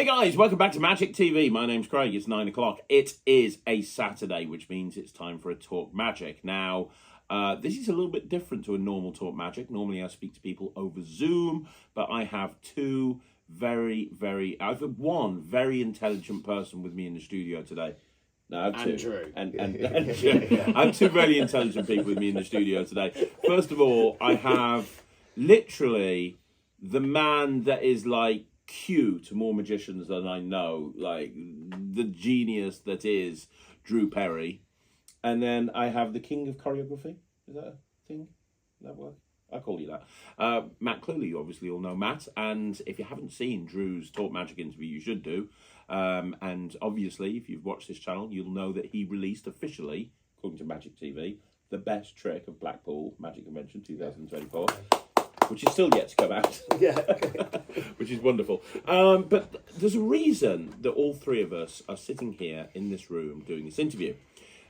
Hey guys, welcome back to Magic TV. My name's Craig. It's 9 o'clock. It is a Saturday, which means it's time for a Talk Magic. Now, this is a little bit different to a normal Talk Magic. Normally I speak to people over Zoom, but I have I have one very intelligent person with me in the studio today. No, I have two. Andrew. I have two very intelligent people with me in the studio today. First of all, I have literally the man that is like Q to more magicians than I know, like the genius that is Drew Perry. And then I have the king of choreography. Is that a thing? Does that work? I call you that. Matt Clewley, you obviously all know Matt. And if you haven't seen Drew's Talk Magic interview, you should do. And obviously, if you've watched this channel, you'll know that he released officially, according to Magic TV, the best trick of Blackpool Magic Convention 2024. Which is still yet to come out. Yeah. Which is wonderful. But there's a reason that all three of us are sitting here in this room doing this interview.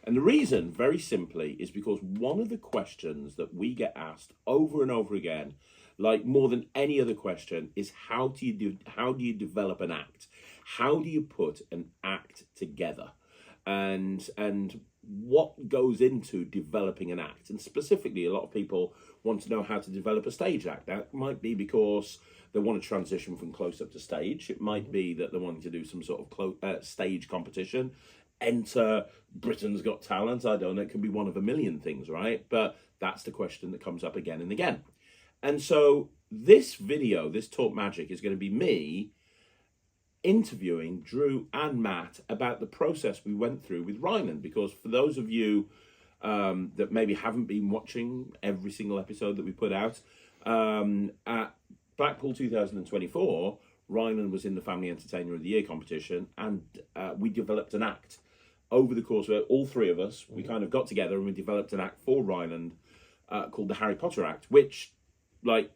And the reason, very simply, is because one of the questions that we get asked over and over again, like more than any other question, is how do you develop an act? How do you put an act together? And what goes into developing an act? And specifically, a lot of people want to know how to develop a stage act. That might be because they want to transition from close-up to stage. It might be that they're wanting to do some sort of stage competition. Enter Britain's Got Talent. I don't know. It can be one of a million things, right? But that's the question that comes up again and again. And so this video, this Talk Magic, is going to be me interviewing Drew and Matt about the process we went through with Ryland, because for those of you that maybe haven't been watching every single episode that we put out, at Blackpool 2024, Ryland was in the Family Entertainer of the Year competition, and we developed an act. Over the course of it, all three of us, we kind of got together and we developed an act for Ryland called the Harry Potter Act, which, like,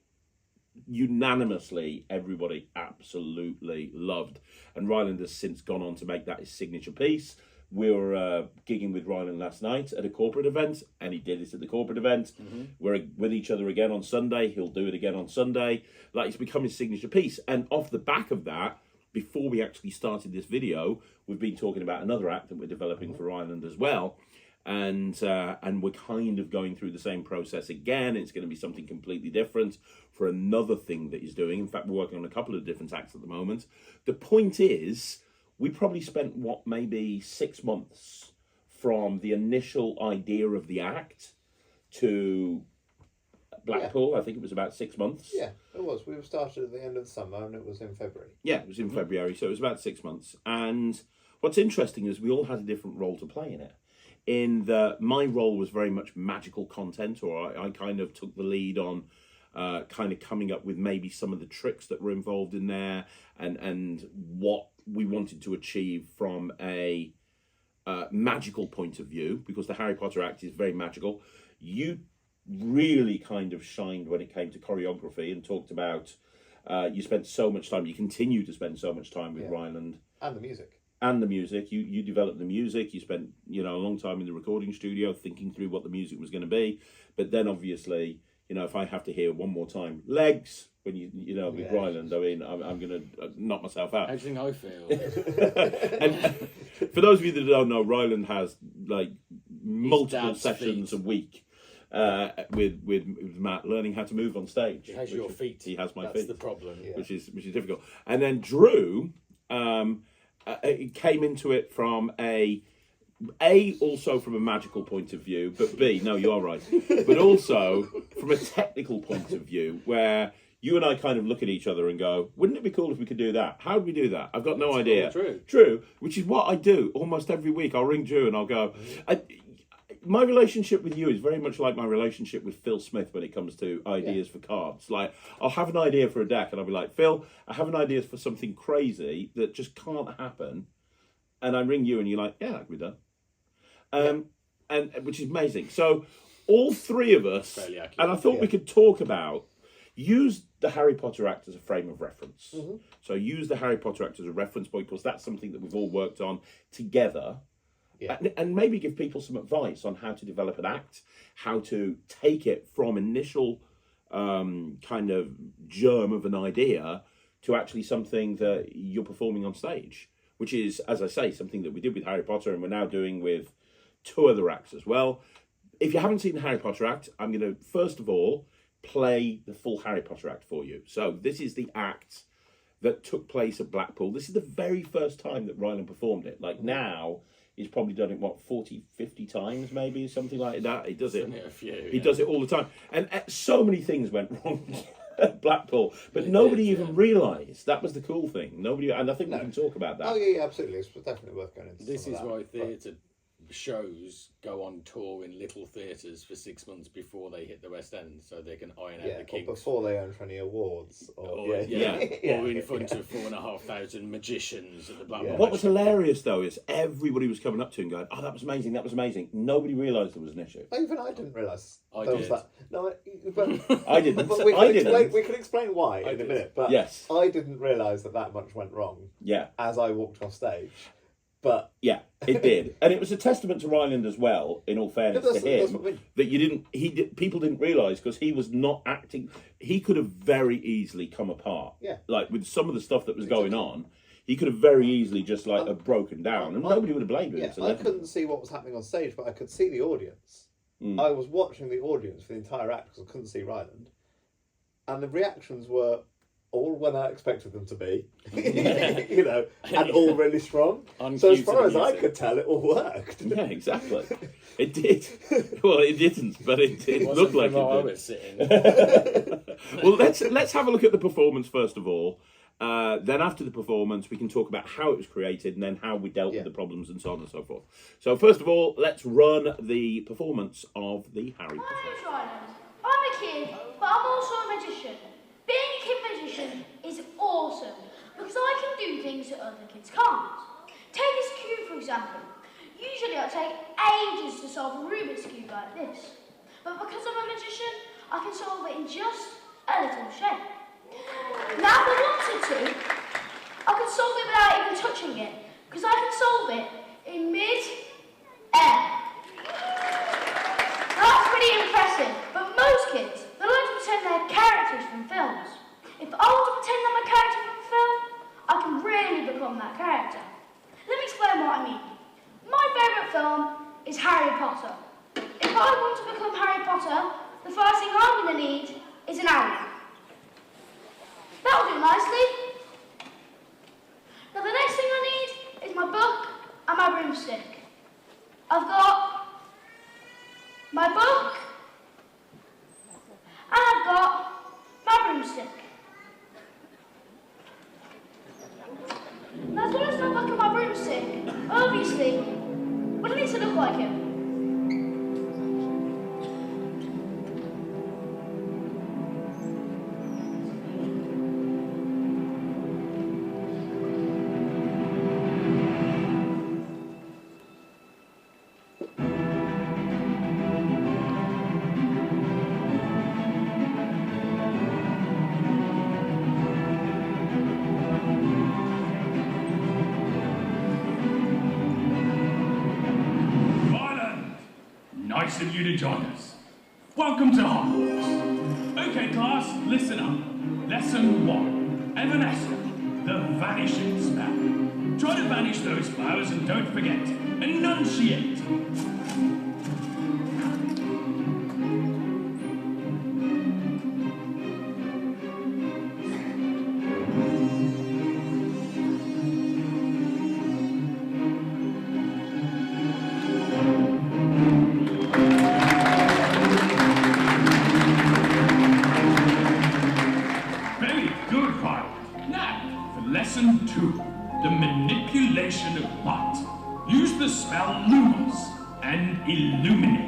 unanimously everybody absolutely loved. And Ryland has since gone on to make that his signature piece. We were gigging with Ryland last night at a corporate event, and he did it at the corporate event. We're with each other again on Sunday. He'll do it again on Sunday. Like, it's become his signature piece. And off the back of that, before we actually started this video, we've been talking about another act that we're developing for Ryland as well. And we're kind of going through the same process again. It's going to be something completely different for another thing that he's doing. In fact, we're working on a couple of different acts at the moment. The point is, we probably spent, maybe 6 months from the initial idea of the act to Blackpool. Yeah. I think it was about 6 months. Yeah, it was. We started at the end of the summer and it was in February. Yeah, it was in February, so it was about 6 months. And what's interesting is we all had a different role to play in it. In that my role was very much magical content, or I kind of took the lead on kind of coming up with maybe some of the tricks that were involved in there, and what we wanted to achieve from a magical point of view, because the Harry Potter Act is very magical. You really kind of shined when it came to choreography and talked about you spent so much time, you continue to spend so much time with Ryland. And the music. And the music. You developed the music. You spent, a long time in the recording studio thinking through what the music was going to be. But then obviously, if I have to hear one more time, legs, when with Ryland, I mean, I'm going to knock myself out. How do you think I feel? And for those of you that don't know, Ryland has like multiple sessions a week with Matt learning how to move on stage. He has your feet. He has my feet. That's the problem. Yeah. Which is difficult. And then Drew it came into it from also from a magical point of view, but B, no, you are right, but also from a technical point of view, where you and I kind of look at each other and go, wouldn't it be cool if we could do that? How do we do that? I've got no idea. True, which is what I do almost every week. I'll ring Drew and I'll go, my relationship with you is very much like my relationship with Phil Smith when it comes to ideas for cards. Like, I'll have an idea for a deck and I'll be like, Phil, I have an idea for something crazy that just can't happen. And I ring you and you're like, yeah, that can be done. And which is amazing. So all three of us, and I thought we could talk about, use the Harry Potter Act as a frame of reference. So use the Harry Potter Act as a reference point, because that's something that we've all worked on together. Yeah. And maybe give people some advice on how to develop an act, how to take it from initial kind of germ of an idea to actually something that you're performing on stage, which is, as I say, something that we did with Harry Potter and we're now doing with 2 other acts as well. If you haven't seen the Harry Potter act, I'm going to, first of all, play the full Harry Potter act for you. So this is the act that took place at Blackpool. This is the very first time that Ryland performed it. Like now, he's probably done it, 40, 50 times maybe, something like that. He does it. A few, he does it all the time. And so many things went wrong at Blackpool, but nobody even realised. That was the cool thing. Nobody, and I think we can talk about that. Oh yeah, absolutely. It's definitely worth going into. This is some of why that, theatre shows go on tour in little theatres for 6 months before they hit the West End, so they can iron out the or kinks. before they earn any awards, Or in front of 4,500 magicians at the Blackpool. What was hilarious though is everybody was coming up to him going, "Oh, that was amazing! That was amazing!" Nobody realised there was an issue. Even I didn't realise I there did. was that. No, but, I didn't. but we, I can explain, didn't. we can explain why in a did. minute. But Yes. I didn't realise that much went wrong. Yeah. As I walked off stage, but Yeah, it did, and it was a testament to Ryland as well. In all fairness that's to him, what I mean. that people didn't realise because he was not acting. He could have very easily come apart. Yeah. Like with some of the stuff that was going on, he could have very easily just have broken down, and nobody would have blamed him. Yeah, So I couldn't see what was happening on stage, but I could see the audience. I was watching the audience for the entire act because I couldn't see Ryland, and the reactions were all when I expected them to be, and all really strong. So as far as I could tell, it all worked. Yeah, exactly. It did. Well, it didn't, but it looked like I it was sitting. did. Well, let's have a look at the performance first of all. Then after the performance, we can talk about how it was created and then how we dealt with the problems and so on and so forth. So first of all, let's run the performance of the Harry Potter. My name's Ryland. I'm a kid, but I'm also a magician. Being a kid magician is awesome because I can do things that other kids can't. Take this cube for example. Usually I take ages to solve a Rubik's Cube like this. But because I'm a magician, I can solve it in just a little shape. Now if I wanted to, I could solve it without even touching it because I can solve it in mid-air. That's pretty impressive, but most kids, they like to pretend they're characters from films. If I want to pretend I'm a character from a film, I can really become that character. Let me explain what I mean. My favourite film is Harry Potter. If I want to become Harry Potter, the first thing I'm going to need is an owl. That'll do nicely. Now the next thing I need is my book and my broomstick. I've got my book and I've got my broomstick. Now as well as my book and my broomstick, obviously, what do I need to look like him? Nice of you to join us. Welcome to Hogwarts. Okay, class, listen up. Lesson 1. Evanescence, the vanishing spell. Try to vanish those flowers and don't forget, enunciate. Lesson 2. The manipulation of light. Use the spell Lumos and illuminate.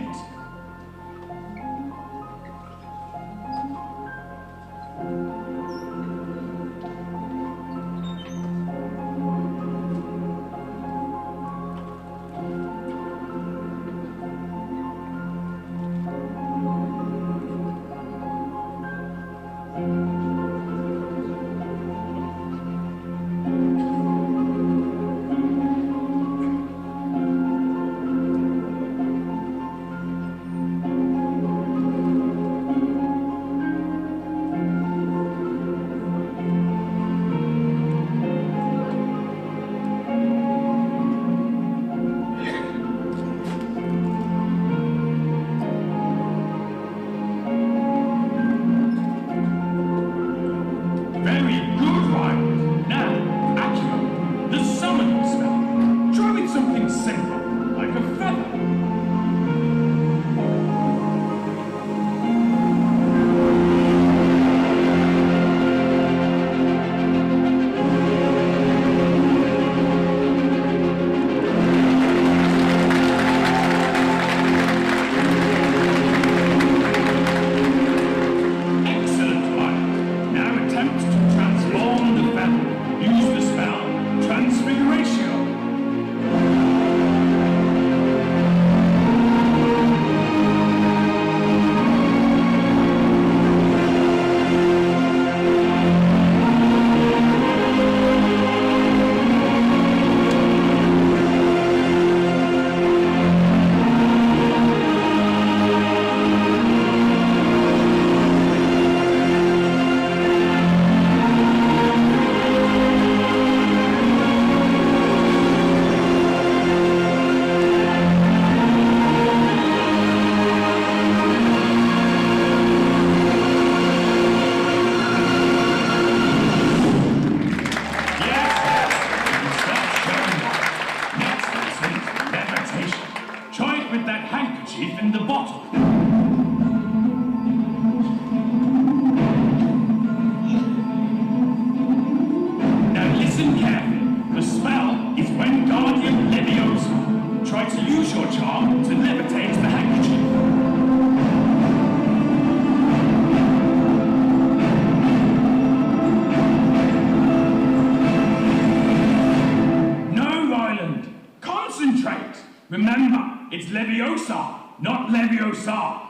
Leviosa, not Leviosa.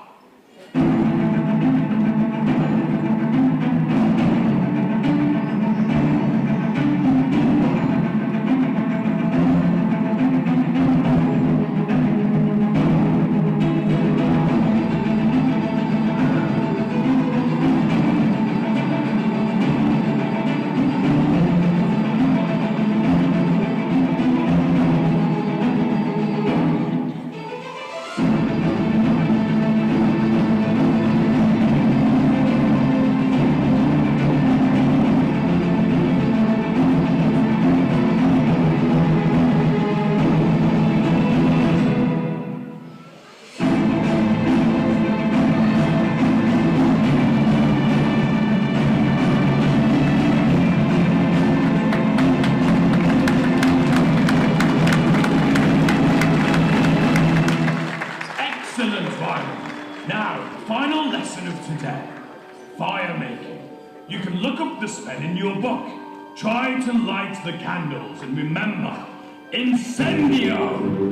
Try to light the candles and remember, incendio!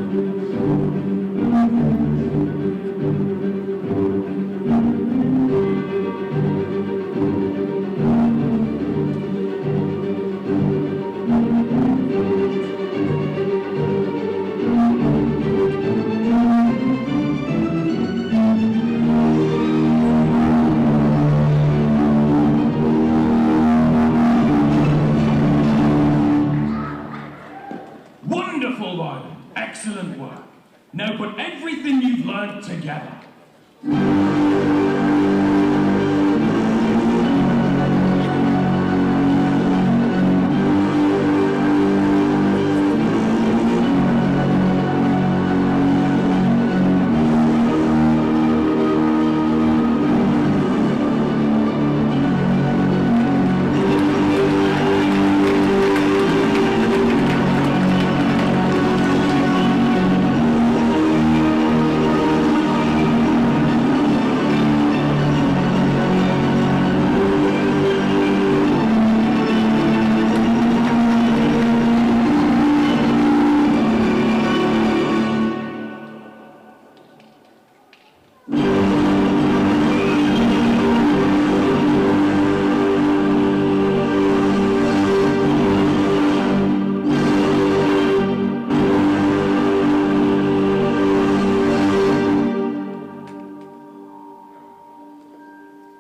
Excellent work. Now put everything you've learned together.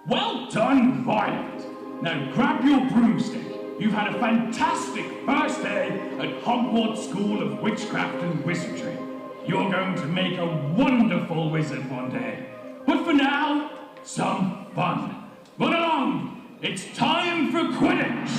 Well done, Ryland. Now grab your broomstick. You've had a fantastic first day at Hogwarts School of Witchcraft and Wizardry. You're going to make a wonderful wizard one day. But for now, some fun. Run along! It's time for Quidditch!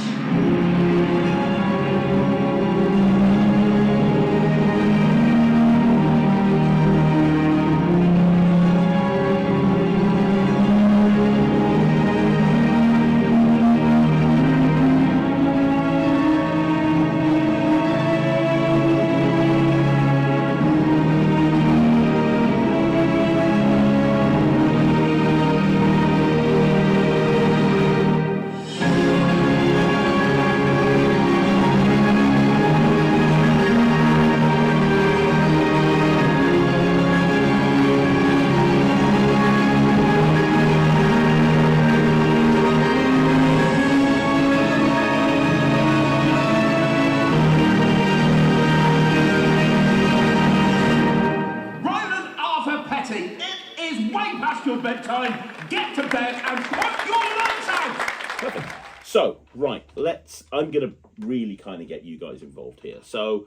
Bedtime, get to bed and put your lights out! Perfect. So, right, I'm going to really kind of get you guys involved here. So,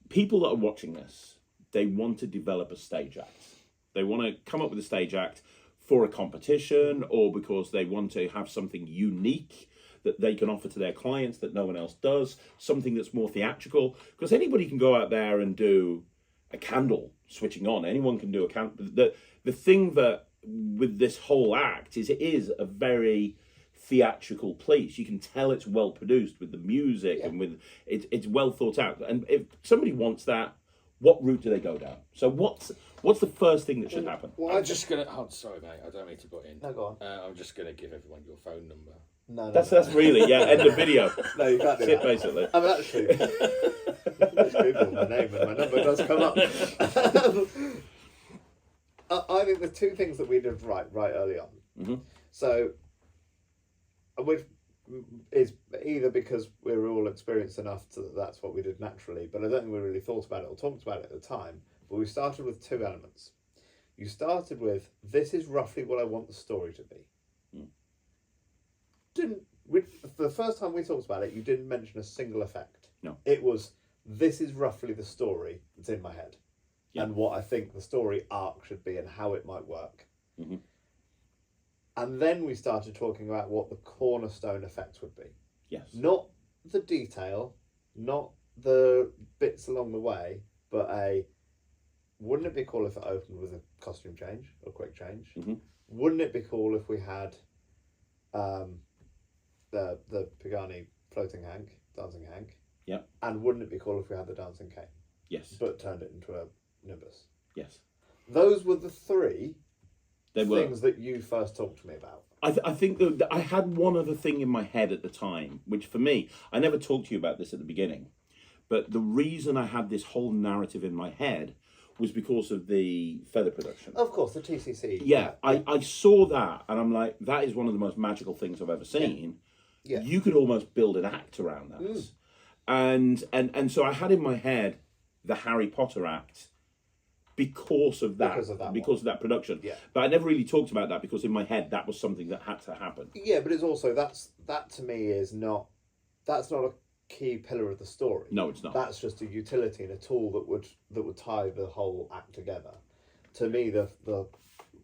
people that are watching this, they want to develop a stage act. They want to come up with a stage act for a competition or because they want to have something unique that they can offer to their clients that no one else does, something that's more theatrical. Because anybody can go out there and do a candle switching on. Anyone can do a candle. The thing that with this whole act is it is a very theatrical piece. You can tell it's well produced with the music and with it's well thought out. And if somebody wants that, what route do they go down? So What's the first thing that should happen? Well, I'm just gonna. Oh, sorry, mate. I don't mean to butt in. No, go on. I'm just gonna give everyone your phone number. No, That's really end of video. No, you can't do That's it, that. basically. I mean, actually, just Google my name and my number does come up. I think the two things that we did right early on. Mm-hmm. So, which is either because we were all experienced enough that that's what we did naturally, but I don't think we really thought about it or talked about it at the time. But we started with two elements. You started with, this is roughly what I want the story to be. The first time we talked about it, you didn't mention a single effect. No. It was, this is roughly the story that's in my head. Yeah. And what I think the story arc should be and how it might work. Mm-hmm. And then we started talking about what the cornerstone effects would be. Yes. Not the detail, not the bits along the way, but wouldn't it be cool if it opened with a costume change or quick change? Mm-hmm. Wouldn't it be cool if we had the Pagani floating Hank, dancing Hank? Yeah. And wouldn't it be cool if we had the dancing Kane, Yes. but turned it into a nimbus? Yes. Those were the three They were. things that you first talked to me about. I think that I had one other thing in my head at the time, which for me, I never talked to you about this at the beginning, but the reason I had this whole narrative in my head was because of the feather production. Of course, the TCC. Yeah, I saw that and I'm like, that is one of the most magical things I've ever seen. Yeah. You could almost build an act around that. And so I had in my head the Harry Potter act because of that because of that production. Yeah. But I never really talked about that because in my head that was something that had to happen. Yeah, but it's also that to me is not a key pillar of the story. No, it's not. That's just a utility and a tool that would tie the whole act together. To me, the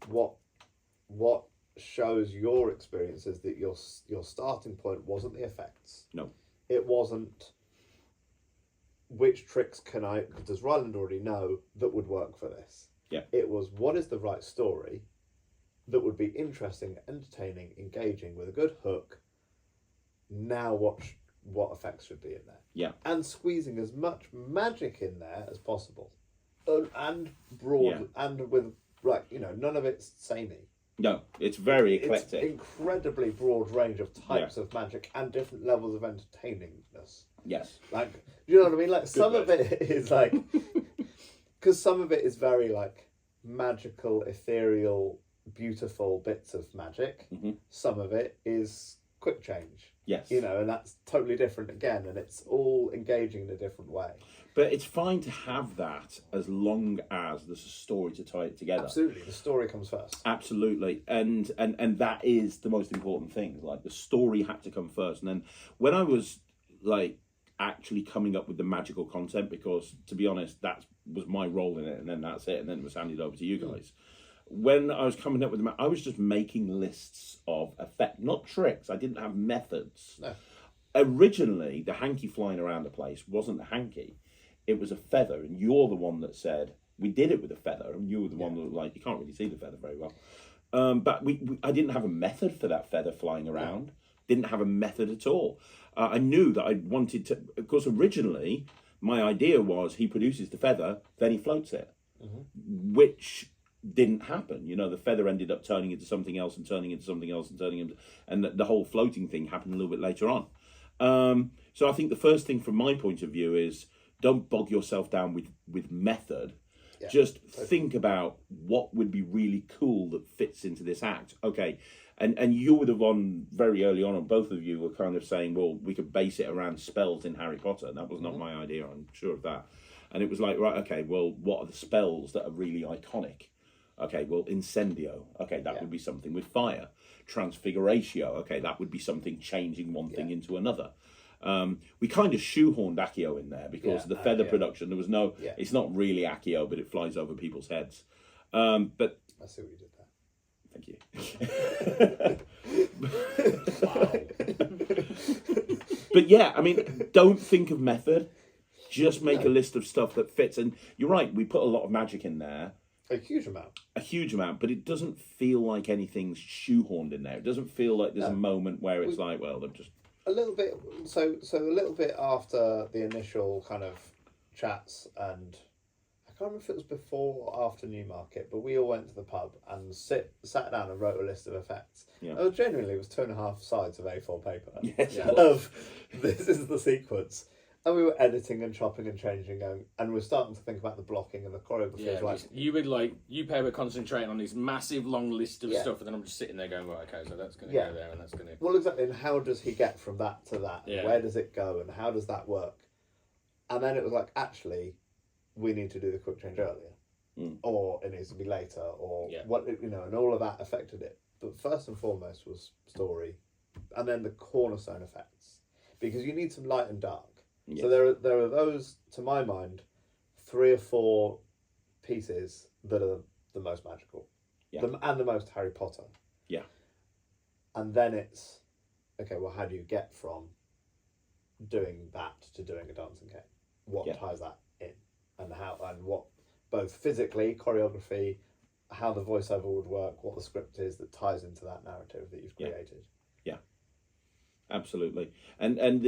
what shows your experience is that your starting point wasn't the effects. No. It wasn't which tricks does Ryland already know that would work for this. Yeah. It was, what is the right story that would be interesting, entertaining, engaging with a good hook. Now what effects should be in there. Yeah. And squeezing as much magic in there as possible. And broad, and with, none of it's samey. No, it's very eclectic. It's incredibly broad range of types of magic and different levels of entertainingness. Yes. Like, you know what I mean? Like, some of it is like, because some of it is very like magical, ethereal, beautiful bits of magic. Mm-hmm. Some of it is quick change. Yes. And that's totally different again, and it's all engaging in a different way. But it's fine to have that as long as there's a story to tie it together. Absolutely, the story comes first. Absolutely, and that is the most important thing. Like, the story had to come first, and then when I was like actually coming up with the magical content, because to be honest, that was my role in it, and then that's it, and then it was handed over to you guys. When I was coming up with them, I was just making lists of effect, not tricks. I didn't have methods. No. Originally, the hanky flying around the place wasn't a hanky. It was a feather, and you're the one that said, we did it with a feather, and you were the one that was like, you can't really see the feather very well. But I didn't have a method for that feather flying around. No. Didn't have a method at all. I knew that I wanted to, of course, originally, my idea was he produces the feather, then he floats it, which didn't happen. The feather ended up turning into something else and turning into something else and turning into, and the whole floating thing happened a little bit later on. So I think the first thing from my point of view is don't bog yourself down with method. Yeah, just think about what would be really cool that fits into this act. Okay. And you were the one very early on, and both of you were kind of saying, well, we could base it around spells in Harry Potter. And that was not my idea, I'm sure of that. And it was like, right, okay, well, what are the spells that are really iconic? Okay, well, Incendio. Okay, that would be something with fire. Transfiguratio. Okay, that would be something changing one thing into another. We kind of shoehorned Accio in there because the feather production, there was no, it's not really Accio, but it flies over people's heads. But I see what you did there. Thank you. But yeah, I mean, don't think of method. Just make a list of stuff that fits. And you're right, we put a lot of magic in there. A huge amount, but it doesn't feel like anything's shoehorned in there. It doesn't feel like there's a moment where it's like, well, they've just a little bit. So a little bit after the initial kind of chats, and I can't remember if it was before or after Newmarket, but we all went to the pub and sat down and wrote a list of effects. Yeah. Oh, genuinely, it was 2.5 sides of A4 paper Yes, it of this is the sequence. And we were editing and chopping and changing, and we were starting to think about the blocking and the choreography. Yeah, Like, you would you pair were concentrating on this massive long list of Yeah. stuff, and then I'm just sitting there going, right, okay, so that's going to Yeah. go there, and that's going to. well, exactly. And how does he get from that to that? Yeah. Where does it go? And how does that work? And then it was like, actually, we need to do the quick change earlier, or it needs to be later, or Yeah. what and all of that affected it. But first and foremost was story, and then the cornerstone effects, because you need some light and dark. Yes. So there are those, to my mind, 3 or 4 pieces that are the most magical, Yeah. and the most Harry Potter. Yeah. And then it's okay. Well, how do you get from doing that to doing a dancing game? What Yeah. ties that in, and how, and what, both physically, choreography, how the voiceover would work, what the script is that ties into that narrative that you've Yeah. created. Yeah, absolutely. And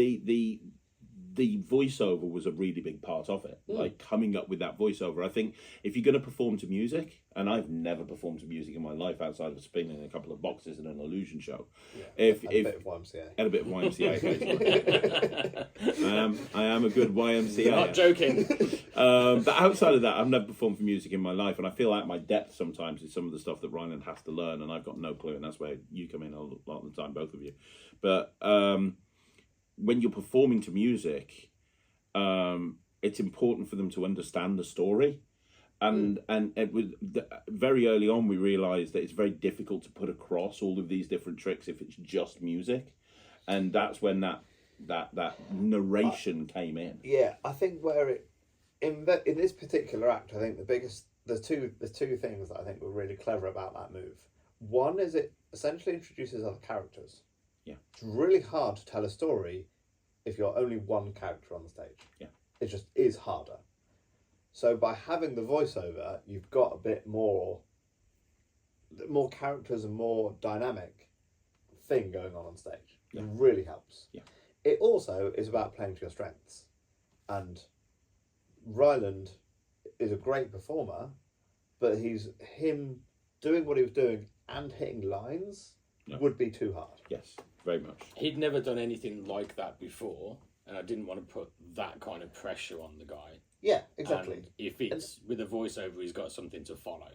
the voiceover was a really big part of it. Like coming up with that voiceover. I think if you're going to perform to music, and I've never performed to music in my life outside of spinning a couple of boxes in an illusion show. Yeah. If And a bit of YMCA. and a bit of YMCA occasionally. I am a good YMCA. Not joking. But outside of that, I've never performed for music in my life, and I feel out my depth sometimes with some of the stuff that Ryland has to learn, and I've got no clue, and that's where you come in a lot of the time, both of you. But when you're performing to music, it's important for them to understand the story. And it was very early on we realised that it's very difficult to put across all of these different tricks if it's just music, and that's when that narration came in. Yeah, I think where it in this particular act, I think the two things that I think were really clever about that move. One is it essentially introduces other characters. Yeah, it's really hard to tell a story if you're only one character on the stage. Yeah, it just is harder. So by having the voiceover, you've got a bit more characters and more dynamic thing going on stage. Yeah. It really helps. Yeah. It also is about playing to your strengths. And Ryland is a great performer, but him doing what he was doing and hitting lines would be too hard. Yes, very much. He'd never done anything like that before, and I didn't want to put that kind of pressure on the guy. Yeah, exactly. And if it's with a voiceover, he's got something to follow.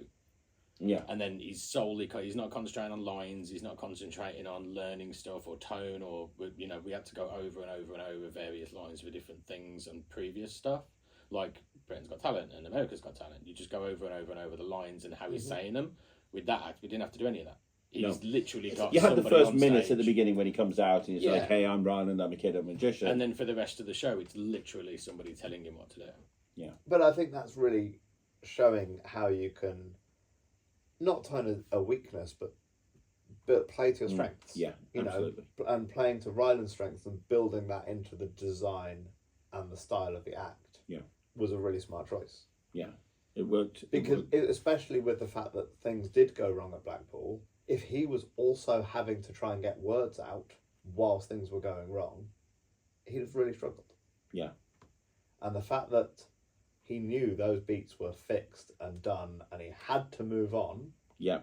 Yeah. And then he's not concentrating on lines, he's not concentrating on learning stuff or tone, or, we had to go over and over and over various lines for different things and previous stuff. Like Britain's Got Talent and America's Got Talent. You just go over and over and over the lines and how he's saying them. With that act, we didn't have to do any of that. He's literally got You had the somebody first on minute stage. at the beginning when he comes out and he's Yeah. like, hey, I'm Ryland, I'm a kid, I'm a magician. And then for the rest of the show, it's literally somebody telling him what to do. Yeah. But I think that's really showing how you can not turn a weakness, but play to your strengths. Yeah, absolutely. And playing to Ryland's strengths and building that into the design and the style of the act. Yeah. Was a really smart choice. Yeah, it worked. Because especially with the fact that things did go wrong at Blackpool, if he was also having to try and get words out whilst things were going wrong, he'd have really struggled. Yeah. And the fact that he knew those beats were fixed and done and he had to move on, yeah,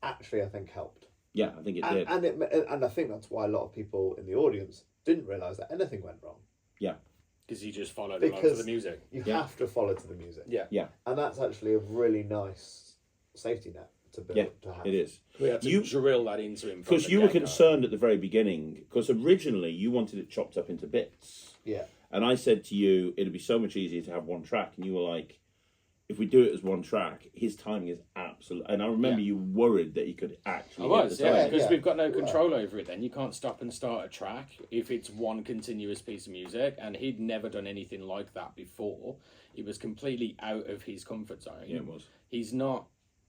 actually I think helped. Yeah, I think it did. And I think that's why a lot of people in the audience didn't realise that anything went wrong. Yeah. Because he just followed along to the music. You have to follow to the music. Yeah. Yeah. And that's actually a really nice safety net to build to have. It is. We had to drill that into him. Because you were concerned at the very beginning, because originally you wanted it chopped up into bits. Yeah. And I said to you, it'd be so much easier to have one track. And you were like, if we do it as one track, his timing is absolute. And I remember you worried that he could actually. Because we've got no control over it then. You can't stop and start a track if it's one continuous piece of music. And he'd never done anything like that before. It was completely out of his comfort zone. Yeah, it was.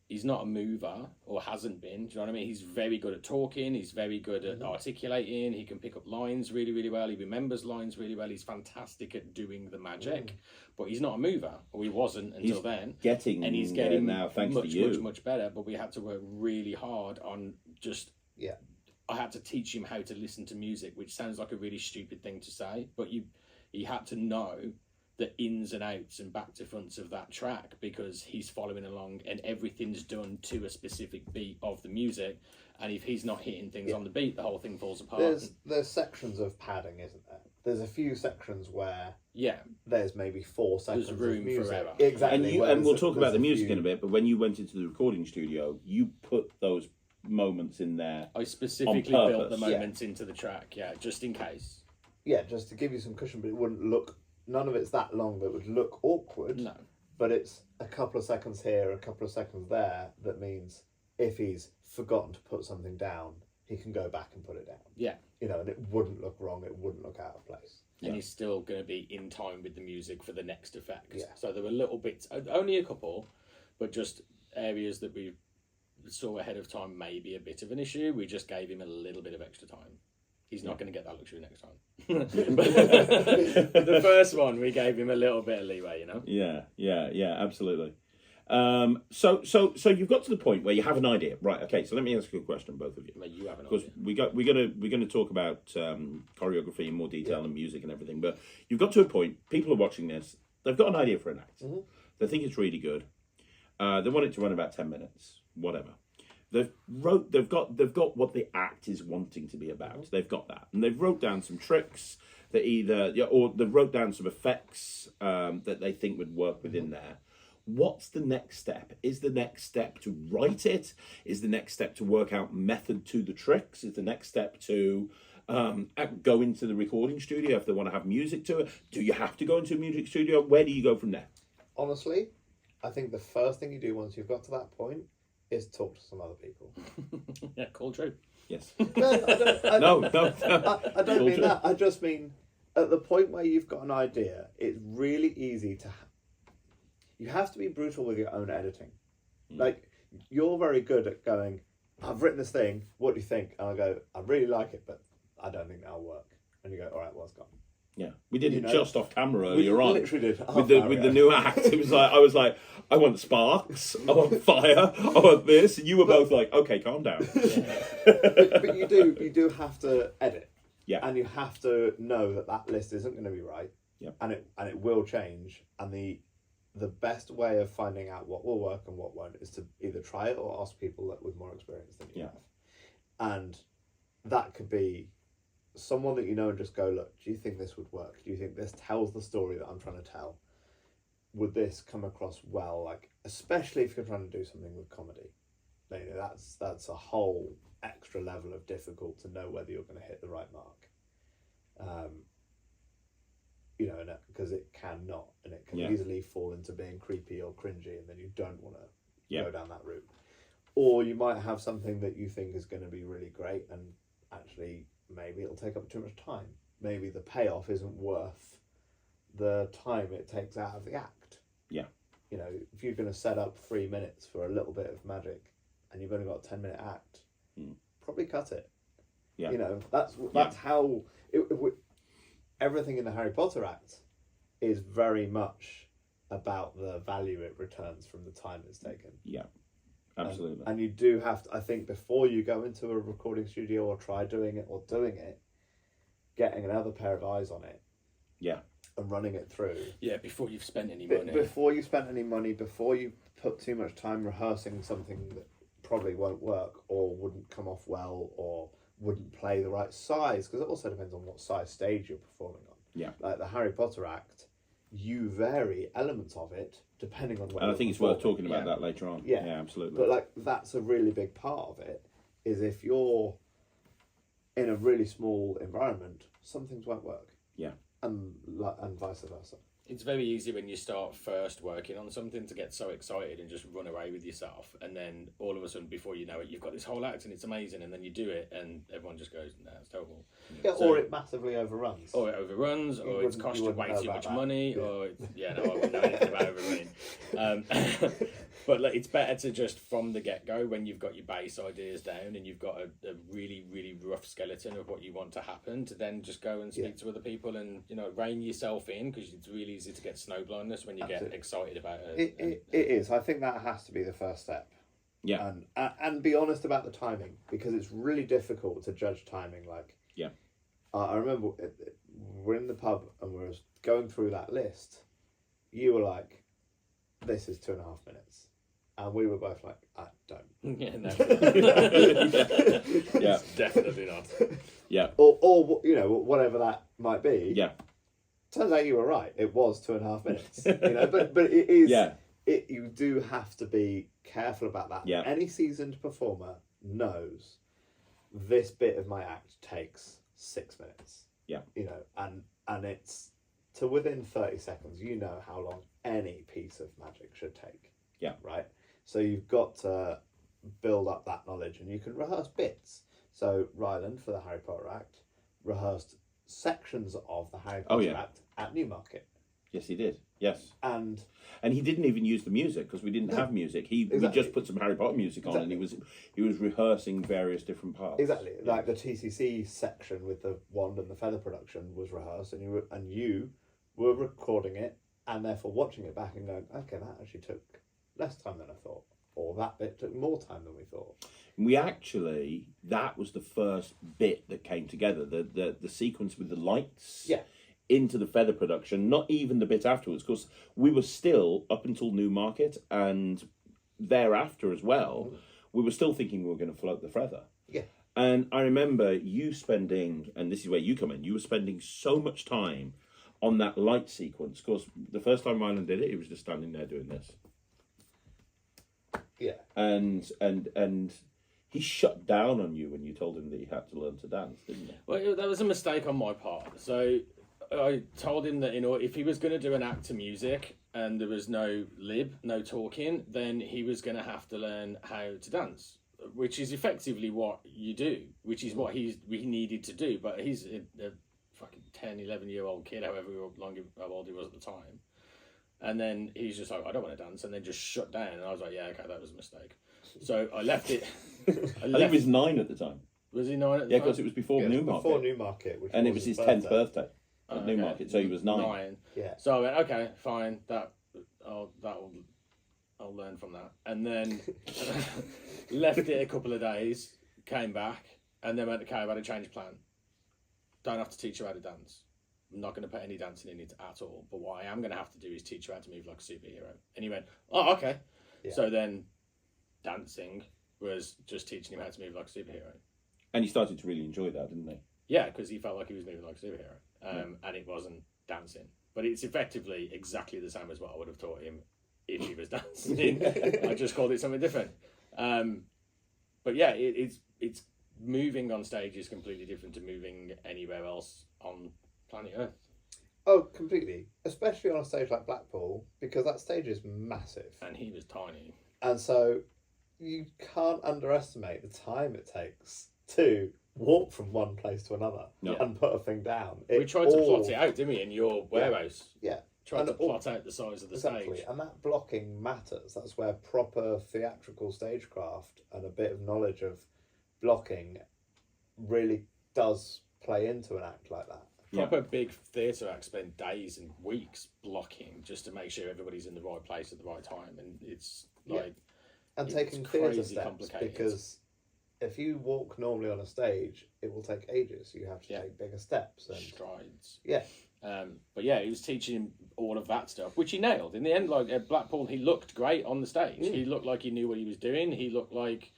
He's not a mover, or hasn't been. Do you know what I mean? He's very good at talking. He's very good at articulating. He can pick up lines really, really well. He remembers lines really well. He's fantastic at doing the magic. But he's not a mover, or he wasn't until then. And he's getting now, thanks much, to you. much better. But we had to work really hard on just. Yeah. I had to teach him how to listen to music, which sounds like a really stupid thing to say, but he had to know the ins and outs and back to fronts of that track, because he's following along and everything's done to a specific beat of the music, and if he's not hitting things on the beat, the whole thing falls apart. There's sections of padding, isn't there? There's a few sections where yeah, there's maybe 4 seconds there's room of music. for error. Exactly. And we'll talk about the music in a bit, but when you went into the recording studio, you put those moments in there. I specifically built the moments into the track, just in case. Yeah, just to give you some cushion, but it wouldn't look. None of it's that long that would look awkward. No. But it's a couple of seconds here, a couple of seconds there. That means if he's forgotten to put something down, he can go back and put it down. Yeah. You know, and it wouldn't look wrong. It wouldn't look out of place. And he's still going to be in time with the music for the next effect. Yeah. So there were little bits, only a couple, but just areas that we saw ahead of time may be a bit of an issue. We just gave him a little bit of extra time. He's not going to get that luxury next time. But the first one, we gave him a little bit of leeway, you know? Yeah, absolutely. So you've got to the point where you have an idea, right? Okay, so let me ask you a question, both of you. You have an Because idea. we're gonna talk about choreography in more detail and music and everything. But you've got to a point. People are watching this. They've got an idea for an act. Mm-hmm. They think it's really good. They want it to run about 10 minutes, whatever. They've got what the act is wanting to be about. Mm-hmm. They've got that, and they've wrote down some tricks that or they've wrote down some effects that they think would work within there. What's the next step? Is the next step to write it? Is the next step to work out method to the tricks? Is the next step to go into the recording studio if they want to have music to it? Do you have to go into a music studio? Where do you go from there? Honestly, I think the first thing you do once you've got to that point is talk to some other people. Yeah, call true. Yes. No, I don't Cool mean true. that. I just mean at the point where you've got an idea, it's really easy to. You have to be brutal with your own editing. Like, you're very good at going, I've written this thing, what do you think? And I go, I really like it, but I don't think that'll work. And you go, all right, well, it's gone. Yeah, we did You it know, just off camera earlier on. Literally did. With the new act. It was like, I was like, I want sparks, I want fire, I want this. And you were both like, okay, calm down. but you do have to edit. Yeah. And you have to know that list isn't going to be right. Yeah. And it will change. And the best way of finding out what will work and what won't is to either try it or ask people with more experience than you have. And that could be someone that you know and just go, look, do you think this would work? Do you think this tells the story that I'm trying to tell? Would this come across well? Like, especially if you're trying to do something with comedy, you know, that's a whole extra level of difficult to know whether you're going to hit the right mark. You know, because it cannot, and it can easily fall into being creepy or cringy, and then you don't want to go down that route. Or you might have something that you think is going to be really great, and actually maybe it'll take up too much time. Maybe the payoff isn't worth the time it takes out of the act. Yeah. You know, if you're going to set up 3 minutes for a little bit of magic, and you've only got a 10-minute act, probably cut it. Yeah. You know, that's how everything in the Harry Potter act is very much about the value it returns from the time it's taken. Yeah, absolutely. And you do have to, I think, before you go into a recording studio or try doing it, getting another pair of eyes on it. Yeah. And running it through. Yeah, before you've spent any money. Before you spent any money, before you put too much time rehearsing something that probably won't work or wouldn't come off well or wouldn't play the right size, because it also depends on what size stage you're performing on. Yeah. Like the Harry Potter act, you vary elements of it depending on where And I think it's worth talking about that later on. Yeah, absolutely. But like that's a really big part of it, is if you're in a really small environment, some things won't work. Yeah. And vice versa. It's very easy when you start first working on something to get so excited and just run away with yourself, and then all of a sudden, before you know it, you've got this whole act and it's amazing, and then you do it and everyone just goes, "Nah, it's terrible." Yeah, So, or it massively overruns. Or it overruns, or it's cost you way too much money, Yeah. or I wouldn't know anything about overrunning. But like, it's better to just from the get-go, when you've got your base ideas down and you've got a really, really rough skeleton of what you want to happen, to then just go and speak to other people and, you know, rein yourself in, because it's really easy to get snow blindness when you get excited about it. It is. I think that has to be the first step. Yeah. And be honest about the timing, because it's really difficult to judge timing. Like, yeah, I remember we're in the pub and we're going through that list, you were like, this is 2.5 minutes. And we were both like, I don't. Yeah, no. Yeah. Definitely not. Yeah. Or you know, whatever that might be. Yeah. Turns out you were right. It was 2.5 minutes. You know, but it is. Yeah. You do have to be careful about that. Yeah. Any seasoned performer knows this bit of my act takes 6 minutes. Yeah. You know, and it's to within 30 seconds. You know how long any piece of magic should take. Yeah. Right. So you've got to build up that knowledge, and you can rehearse bits. So Ryland, for the Harry Potter act, rehearsed sections of the Harry Potter act at Newmarket. Yes, he did. Yes. And he didn't even use the music because we didn't have music. We just put some Harry Potter music on, and he was rehearsing various different parts. Exactly. Like the TCC section with the wand and the feather production was rehearsed, and you were recording it and therefore watching it back and going, okay, that actually took less time than I thought, or that bit took more time than we thought. That was the first bit that came together, the sequence with the lights Yeah. into the feather production, not even the bit afterwards, because we were still, up until Newmarket and thereafter as well, we were still thinking we were going to float the feather. Yeah. And I remember you spending, and this is where you come in, you were spending so much time on that light sequence, because the first time Ryland did it, he was just standing there doing this. Yeah. And he shut down on you when you told him that he had to learn to dance, didn't he? Well, that was a mistake on my part. So I told him that, you know, if he was going to do an act to music and there was no no talking, then he was going to have to learn how to dance, which is effectively what you do, which is what we needed to do. But he's a fucking 10, 11-year-old kid, how old he was at the time. And then he's just like, I don't want to dance, and then just shut down. And I was like, yeah, okay, that was a mistake. So I left it. I think he was 9 at the time. Was he 9 at the time? Yeah, because it was before Newmarket. Before Newmarket. And it was his 10th birthday at Newmarket, so he was 9. Yeah. So I went, okay, fine, I'll learn from that. And then left it a couple of days, came back, and then went, okay, I've had a change of plan. Don't have to teach you how to dance. I'm not going to put any dancing in it at all. But what I am going to have to do is teach you how to move like a superhero. And he went, oh, okay. Yeah. So then dancing was just teaching him how to move like a superhero. And he started to really enjoy that, didn't he? Yeah, because he felt like he was moving like a superhero. And it wasn't dancing. But it's effectively exactly the same as what I would have taught him if he was dancing. I just called it something different. But yeah, it's moving on stage is completely different to moving anywhere else on planet Earth. Oh, completely. Especially on a stage like Blackpool, because that stage is massive. And he was tiny. And so you can't underestimate the time it takes to walk from one place to another and put a thing down. We tried to plot it out, didn't we, in your warehouse? Yeah. Tried to plot out the size of the stage. And that blocking matters. That's where proper theatrical stagecraft and a bit of knowledge of blocking really does play into an act like that. Proper big theatre acts spend days and weeks blocking just to make sure everybody's in the right place at the right time, and it's like and taking theatre steps, because if you walk normally on a stage, it will take ages. You have to take bigger steps and strides. Yeah. But yeah, he was teaching him all of that stuff, which he nailed in the end. Like at Blackpool, he looked great on the stage. He looked like he knew what he was doing. He looked like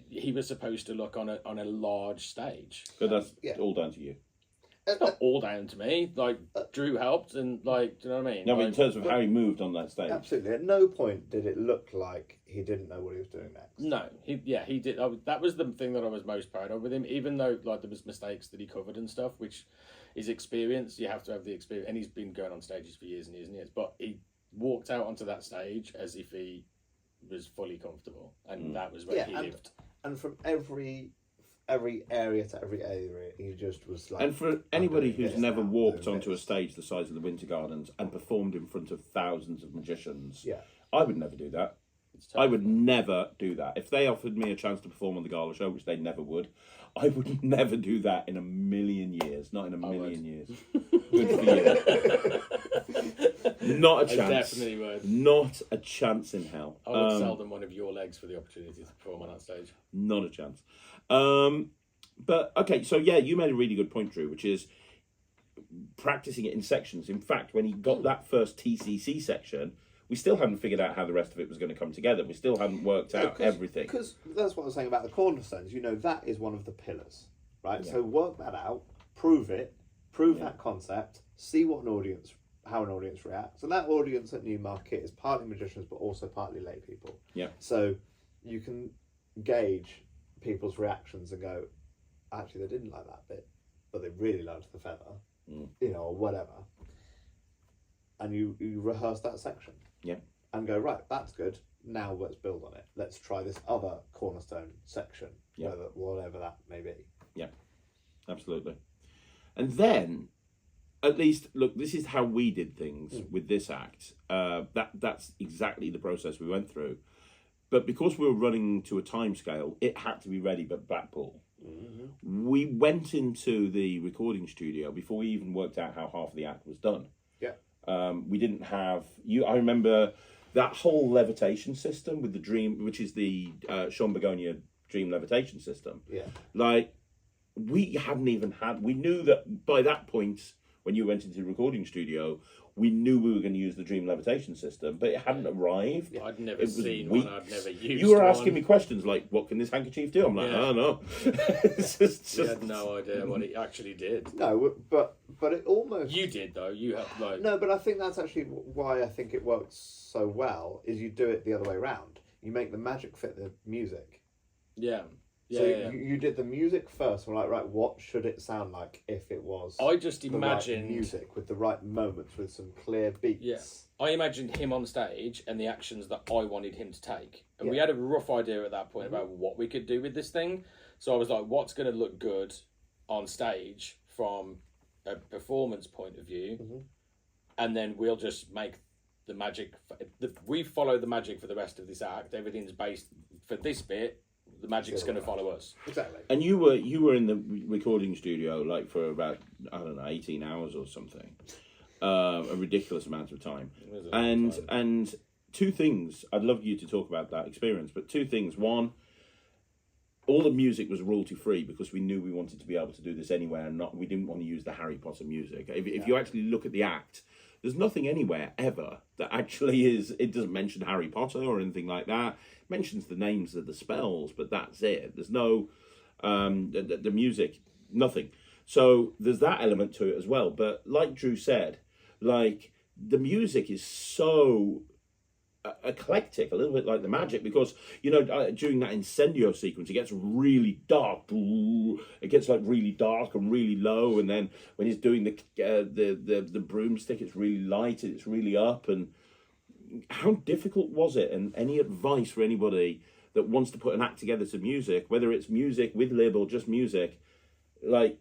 he was supposed to look on a large stage. But that's all down to you. It's not all down to me. Like Drew helped, and like, do you know what I mean? No, but in terms of how he moved on that stage, absolutely. At no point did it look like he didn't know what he was doing next. No, he did. That was the thing that I was most proud of with him. Even though like there was mistakes that he covered and stuff, which is experience. You have to have the experience, and he's been going on stages for years and years and years. But he walked out onto that stage as if he was fully comfortable, and that was where he lived. And from every area to every area, he just was like. And for anybody who's never walked onto a stage the size of the Winter Gardens and performed in front of thousands of magicians, I would never do that. I would never do that. If they offered me a chance to perform on the gala show, which they never would, I would never do that in a million years. Not in a million years. Good for you. Not a chance. I definitely would. Not a chance in hell. I would sell them one of your legs for the opportunity to perform on that stage. Not a chance. But okay, so yeah, you made a really good point, Drew, which is practicing it in sections. In fact, when he got that first TCC section, we still hadn't figured out how the rest of it was going to come together. We still hadn't worked out everything. Because that's what I was saying about the cornerstones. You know, that is one of the pillars, right? Yeah. So work that out, prove that concept, see what how an audience reacts. And that audience at Newmarket is partly magicians, but also partly lay people. Yeah. So you can gauge people's reactions and go, actually, they didn't like that bit, but they really liked the feather, you know, or whatever. And you rehearse that section. Yeah. And go, right, that's good. Now let's build on it. Let's try this other cornerstone section, whatever that may be. Yeah, absolutely. And then, at least, look, this is how we did things with this act. That's exactly the process we went through. But because we were running to a time scale, it had to be ready by Blackpool. Mm-hmm. We went into the recording studio before we even worked out how half of the act was done. Yeah. We didn't have I remember that whole levitation system with the Dream, which is the Sean Begonia Dream levitation system. Yeah. Like, we hadn't even had. We knew that by that point, when you went into the recording studio, we knew we were going to use the Dream levitation system, but it hadn't arrived. I'd never seen weak. one. I'd never used. You were asking me questions like, "What can this handkerchief do?" I'm like, Yeah. "I don't know." It's just, You had no idea what it actually did. No, but it almost... You did, though. You had, like... No, but I think that's actually why I think it works so well, is you do it the other way around. You make the magic fit the music. Yeah. Yeah, So yeah. you did the music first. We're like, right, what should it sound like if it was I just the imagined... right music with the right moments, with some clear beats? Yeah. I imagined him on stage and the actions that I wanted him to take. And we Yeah. had a rough idea at that point about what we could do with this thing. So I was like, what's going to look good on stage from a performance point of view? Mm-hmm. And then we'll just make the magic... We follow the magic for the rest of this act. Everything's based... For this bit, the magic's going to follow us. Exactly. And you were in the recording studio like for about 18 hours or something, a ridiculous amount of time. And two things I'd love you to talk about that experience. But two things: one, all the music was royalty free because we knew we wanted to be able to do this anywhere, and we didn't want to use the Harry Potter music. If you actually look at the act, there's nothing anywhere ever that actually is. It doesn't mention Harry Potter or anything like that. It mentions the names of the spells, but that's it. There's no the music, nothing. So there's that element to it as well. But like Drew said, like the music is so eclectic, a little bit like the magic, because during that incendio sequence it gets really dark. It gets like really dark and really low, and then when he's doing the broomstick, it's really light and it's really up. And how difficult was it? And any advice for anybody that wants to put an act together to music, whether it's music with lib or just music, like,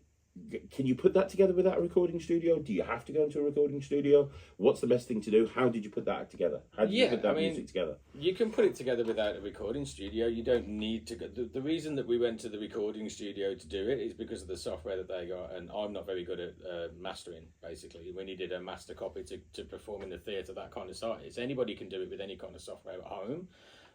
can you put that together without a recording studio? Do you have to go into a recording studio? What's the best thing to do? How did you put that together? How did you put that music together? You can put it together without a recording studio. You don't need to go. The reason that we went to the recording studio to do it is because of the software that they got, and I'm not very good at mastering, basically. We needed a master copy to perform in the theatre, that kind of size. Anybody can do it with any kind of software at home.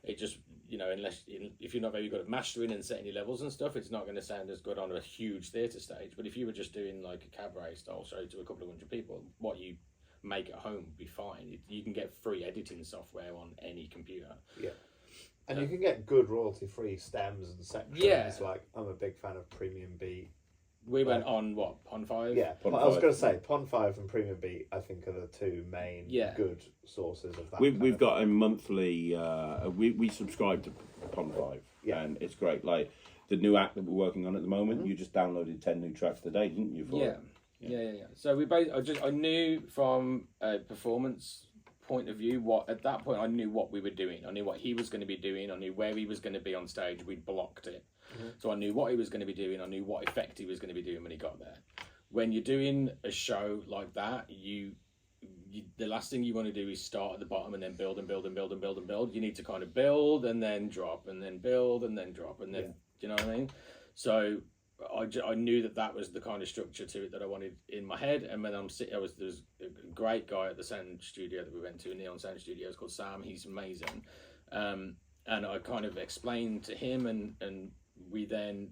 It just, if you're not very good at mastering and setting your levels and stuff, it's not going to sound as good on a huge theatre stage. But if you were just doing like a cabaret style show to a couple of hundred people, what you make at home would be fine. You can get free editing software on any computer. Yeah. And you can get good royalty-free stems and sections. Yeah. Like, I'm a big fan of Premium Beat. We went on, Pond 5? Yeah, Pond I was 5. going to say, Pond 5 and Premium Beat, I think, are the two main good sources of that. We've got a monthly, we subscribe to Pond 5, and it's great. Like, the new act that we're working on at the moment, you just downloaded 10 new tracks today, didn't you? Yeah. So I knew from a performance point of view at that point I knew what we were doing. I knew what he was going to be doing. I knew where he was going to be on stage. We'd blocked it. So I knew what he was going to be doing. I knew what effect he was going to be doing when he got there. When you're doing a show like that, the last thing you want to do is start at the bottom and then build and build and build and build and build. You need to kind of build and then drop and then build and then drop and then, do you know what I mean? So I knew that was the kind of structure to it that I wanted in my head. And when there was a great guy at the sound studio that we went to, Neon Sound Studios, called Sam. He's amazing. And I kind of explained to him, and we then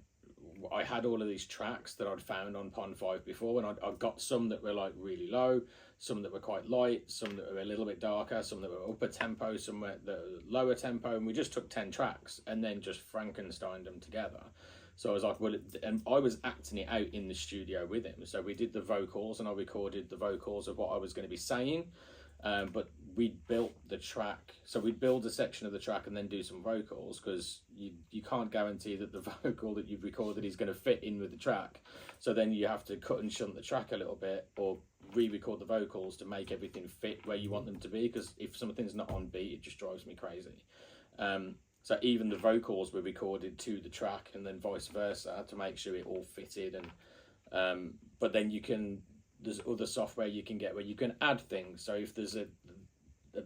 I had all of these tracks that I'd found on Pond 5 before, and I got some that were like really low, some that were quite light, some that were a little bit darker, some that were upper tempo, some were the lower tempo, and we just took 10 tracks and then just Frankensteined them together. So I was like, well, and I was acting it out in the studio with him. So we did the vocals, and I recorded the vocals of what I was going to be saying. But we built the track, so we'd build a section of the track and then do some vocals, because you can't guarantee that the vocal that you've recorded is going to fit in with the track. So then you have to cut and shunt the track a little bit, or re-record the vocals to make everything fit where you want them to be, because if something's not on beat, it just drives me crazy. So even the vocals were recorded to the track, and then vice versa, to make sure it all fitted. And but then there's other software you can get where you can add things. So if there's a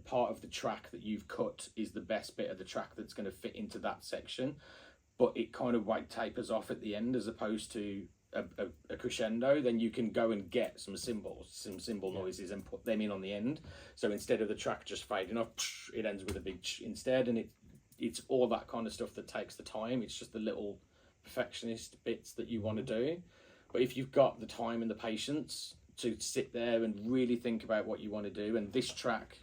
part of the track that you've cut is the best bit of the track that's going to fit into that section, but it kind of white tapers off at the end as opposed to a crescendo, then you can go and get some cymbal noises and put them in on the end. So instead of the track just fading off, it ends with a big instead, and it's all that kind of stuff that takes the time. It's just the little perfectionist bits that you want to do. But if you've got the time and the patience to sit there and really think about what you want to do, and this track,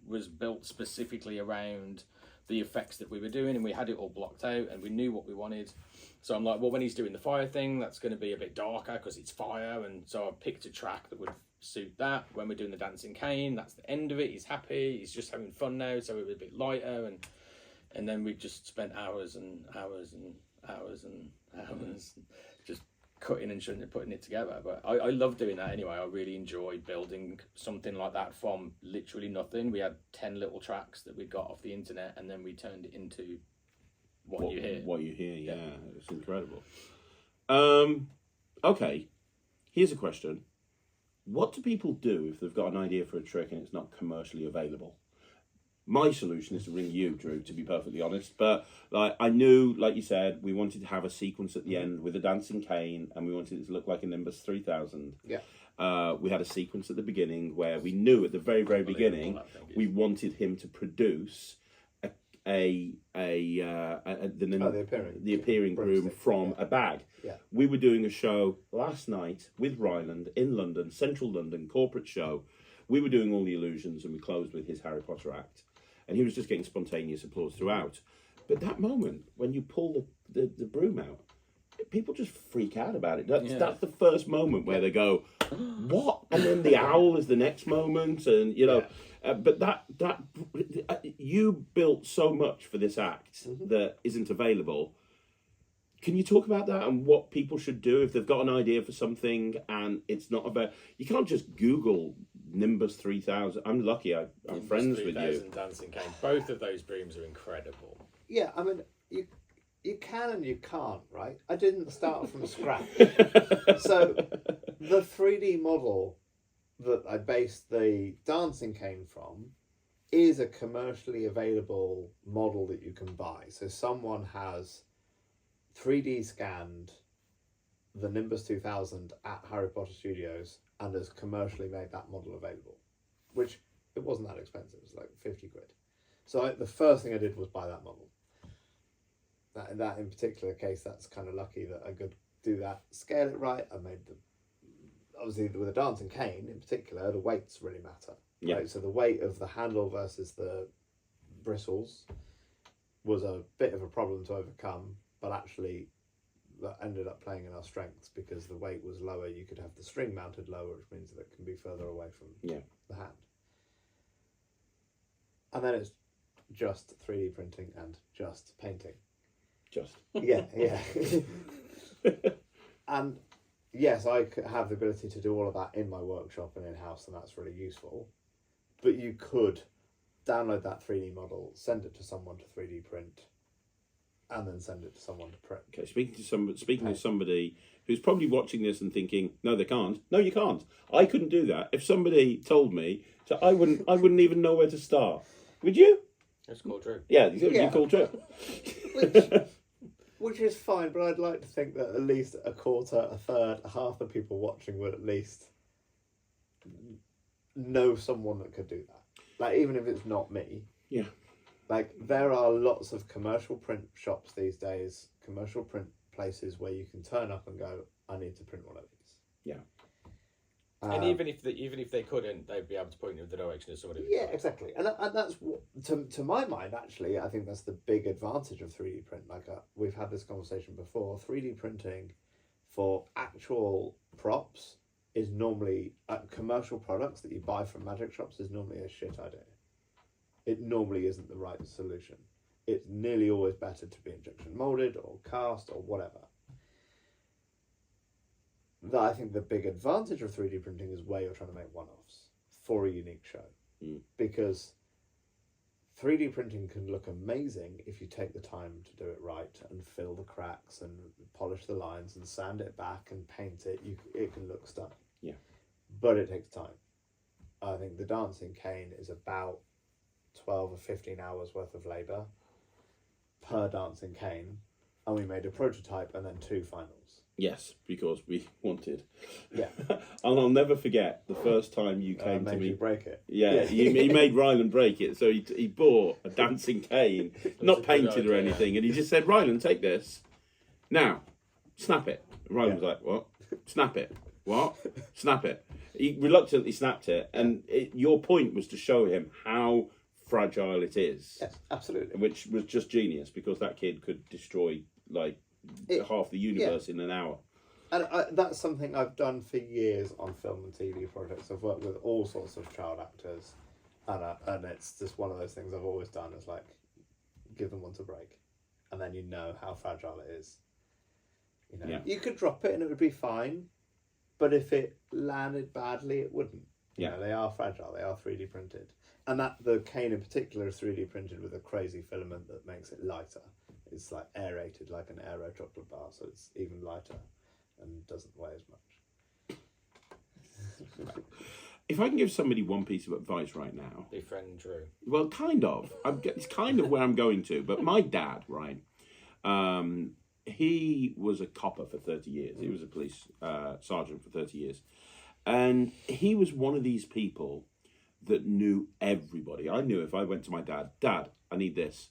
was built specifically around the effects that we were doing, and we had it all blocked out and we knew what we wanted. So I'm like, well, when he's doing the fire thing, that's going to be a bit darker because it's fire, and so I picked a track that would suit that. When we're doing the dancing cane, that's the end of it. He's happy, he's just having fun now, so it was a bit lighter, and then we just spent hours and hours and hours and hours just cutting and shunting and putting it together. But I love doing that anyway. I really enjoy building something like that from literally nothing. We had 10 little tracks that we got off the internet, and then we turned it into what you hear. Yeah, it's incredible. Okay, here's a question. What do people do if they've got an idea for a trick and it's not commercially available? My solution is to ring you, Drew, to be perfectly honest. But I knew, like you said, we wanted to have a sequence at the end with a dancing cane, and we wanted it to look like a Nimbus 3000. Yeah. We had a sequence at the beginning where we knew at the very, very beginning we wanted him to produce the appearing broom from a bag. Yeah. We were doing a show last night with Ryland in London, Central London, corporate show. We were doing all the illusions, and we closed with his Harry Potter act. And he was just getting spontaneous applause throughout. But that moment, when you pull the broom out, people just freak out about it. That's the first moment where they go, what? And then the owl is the next moment. And, but that you built so much for this act that isn't available. Can you talk about that and what people should do if they've got an idea for something and it's not about... You can't just Google Nimbus 3000. I'm lucky I'm Nimbus friends with you. Dancing cane. Both of those brooms are incredible. Yeah, I mean, you can and you can't, right? I didn't start from scratch. So the 3D model that I based the dancing cane from is a commercially available model that you can buy. So someone has 3D scanned the Nimbus 2000 at Harry Potter Studios and has commercially made that model available, which it wasn't that expensive. It was like 50 quid. So the first thing I did was buy that model. That in particular case, that's kind of lucky that I could do that, scale it right. I made obviously with a dancing cane in particular, the weights really matter. Yeah. Right? So the weight of the handle versus the bristles was a bit of a problem to overcome, but actually that ended up playing in our strengths because the weight was lower. You could have the string mounted lower, which means that it can be further away from the hand. And then it's just 3D printing and just painting. Yeah. And yes, I have the ability to do all of that in my workshop and in-house, and that's really useful. But you could download that 3D model, send it to someone to 3D print, and then send it to someone to print. Okay, speaking of somebody who's probably watching this and thinking, no, they can't. No, you can't. I couldn't do that. If somebody told me, I wouldn't even know where to start. Would you? It's called Drew. Yeah, you call Drew. Which is fine, but I'd like to think that at least a quarter, a third, half the people watching would at least know someone that could do that. Like, even if it's not me. Yeah. Like, there are lots of commercial print shops these days, commercial print places where you can turn up and go, I need to print one of these. Yeah. And even if they couldn't, they'd be able to point you in the direction of somebody. Yeah, exactly. And that's what, to my mind, actually, I think that's the big advantage of 3D print. Like we've had this conversation before. 3D printing for actual props is normally commercial products that you buy from magic shops is normally a shit idea. It normally isn't the right solution. It's nearly always better to be injection molded or cast or whatever. I think the big advantage of 3D printing is where you're trying to make one-offs for a unique show. Because 3D printing can look amazing if you take the time to do it right and fill the cracks and polish the lines and sand it back and paint it. It can look stunning. Yeah. But it takes time. I think the dancing cane is about 12 or 15 hours worth of labour per dancing cane. And we made a prototype and then 2 finals. Yes, because we wanted. Yeah. And I'll never forget the first time you came to made me. you break it. Yeah, he made Ryland break it. So he bought a dancing cane, not painted or anything, and he just said, Ryland, take this. Now, snap it. And Ryland was like, what? Snap it. What? Snap it. He reluctantly snapped it, and your point was to show him how fragile it is. Yes, absolutely. Which was just genius, because that kid could destroy, like, half the universe in an hour. And that's something I've done for years on film and TV projects. I've worked with all sorts of child actors, and it's just one of those things I've always done is like, give them one to break, and then you know how fragile it is. You know, you could drop it and it would be fine, but if it landed badly, it wouldn't. You know, they are fragile. They are 3D printed, and that the cane in particular is 3D printed with a crazy filament that makes it lighter. It's like aerated, like an aero chocolate bar, so it's even lighter and doesn't weigh as much. If I can give somebody one piece of advice right now, Befriend Drew. well, kind of. It's kind of where I'm going to. But my dad, right? He was a copper for 30 years. He was a police sergeant for 30 years, and he was one of these people that knew everybody. I knew if I went to my dad, Dad, I need this.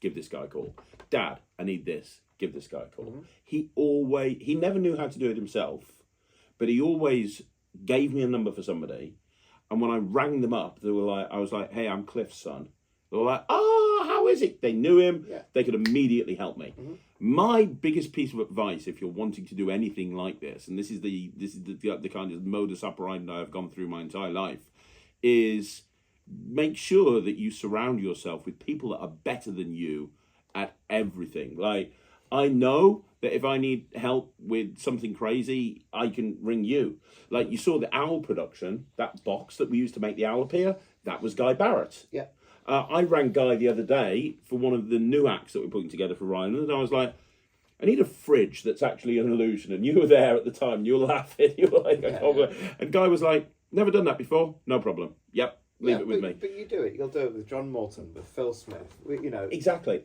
Give this guy a call. Dad, I need this. Give this guy a call. He never knew how to do it himself, but he always gave me a number for somebody. And when I rang them up, I was like, hey, I'm Cliff's son. They were like, oh, how is it? They knew him. Yeah. They could immediately help me. My biggest piece of advice, if you're wanting to do anything like this, and this is the kind of modus operandi I've gone through my entire life, is make sure that you surround yourself with people that are better than you at everything. Like, I know that if I need help with something crazy, I can ring you. Like, you saw the owl production, that box that we used to make the owl appear, that was Guy Barrett. Yeah. I rang Guy the other day for one of the new acts that we're putting together for Ryland, and I was like, I need a fridge that's actually an illusion. And you were there at the time, you were laughing, you were like, and Guy was like, never done that before, no problem. Yep. Leave it with me. But you do it. You'll do it with John Morton, with Phil Smith. You know exactly.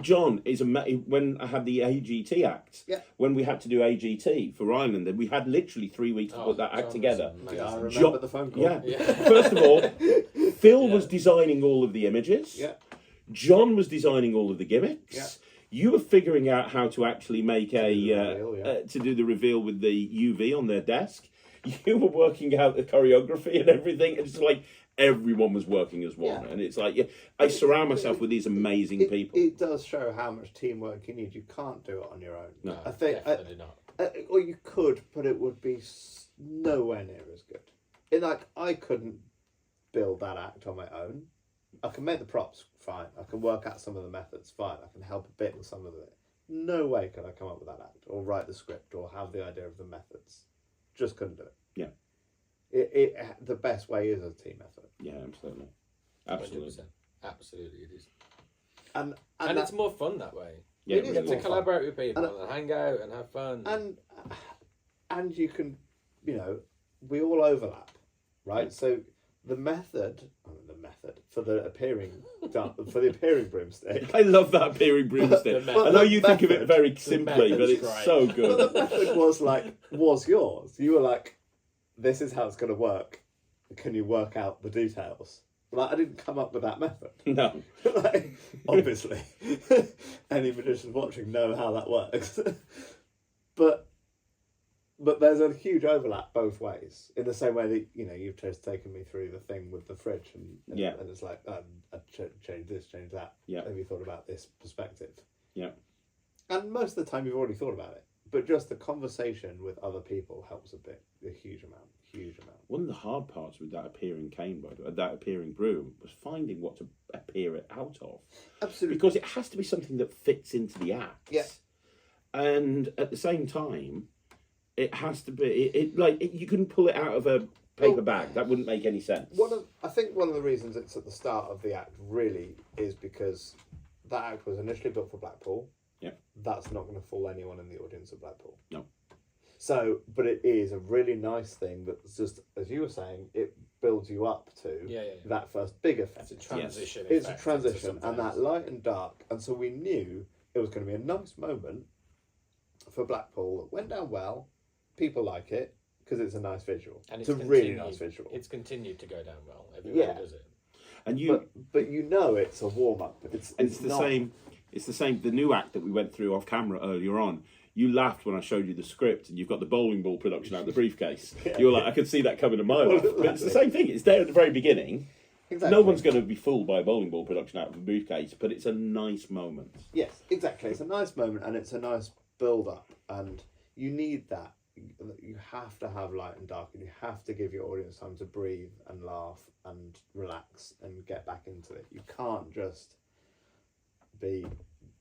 John is when I had the AGT act. Yeah. When we had to do AGT for Ryland, and we had literally 3 weeks to put that act together. I remember the phone call. Yeah. First of all, Phil was designing all of the images. Yeah. John was designing all of the gimmicks. Yeah. You were figuring out how to actually make to do the reveal with the UV on their desk. You were working out the choreography and everything. It's like everyone was working as one, and it's like I surround myself with these amazing people. It does show how much teamwork you need. You can't do it on your own. No, I think definitely not. Or you could, but it would be nowhere near as good. I couldn't build that act on my own. I can make the props fine. I can work out some of the methods fine. I can help a bit with some of it. No way could I come up with that act or write the script or have the idea of the methods. Just couldn't do it. Yeah. The best way is a team effort. Yeah, absolutely. 100%. Absolutely, it is. And it's more fun that way. Yeah, you get to collaborate with people and hang out and have fun. And you can, we all overlap, right? Yeah. So the method for the appearing broomstick. I love that appearing broomstick. I know you think of it very simply, but it's so good. But the method was yours. You were like, this is how it's going to work. Can you work out the details? Like, I didn't come up with that method. No. Like, obviously, any magicians watching know how that works. but there's a huge overlap both ways. In the same way that you've just taken me through the thing with the fridge, and it's like I change this, change that. Yeah. Have you thought about this perspective? Yeah. And most of the time, you've already thought about it. But just the conversation with other people helps a huge amount. One of the hard parts with that appearing cane, by the way, that appearing broom, was finding what to appear it out of. Absolutely. Because it has to be something that fits into the act. Yeah. And at the same time, it has to be, you couldn't pull it out of a paper bag. That wouldn't make any sense. I think one of the reasons it's at the start of the act really is because that act was initially built for Blackpool. Yeah. That's not going to fool anyone in the audience of Blackpool. No. So, but it is a really nice thing that's just, as you were saying, it builds you up to that first big effect. It's a transition. It's a transition, and that light and dark. And so we knew it was going to be a nice moment for Blackpool that went down well. People like it because it's a nice visual. And it's a really nice visual. It's continued to go down well. Everybody does it. And but it's a warm up. It's the same. It's the same. The new act that we went through off camera earlier on. You laughed when I showed you the script, and you've got the bowling ball production out of the briefcase. You were like, I could see that coming a mile off. But it's the same thing. It's there at the very beginning. Exactly. No one's going to be fooled by a bowling ball production out of a briefcase, but it's a nice moment. Yes, exactly. It's a nice moment, and it's a nice build up, and you need that. You have to have light and dark, and you have to give your audience time to breathe and laugh and relax and get back into it. You can't just be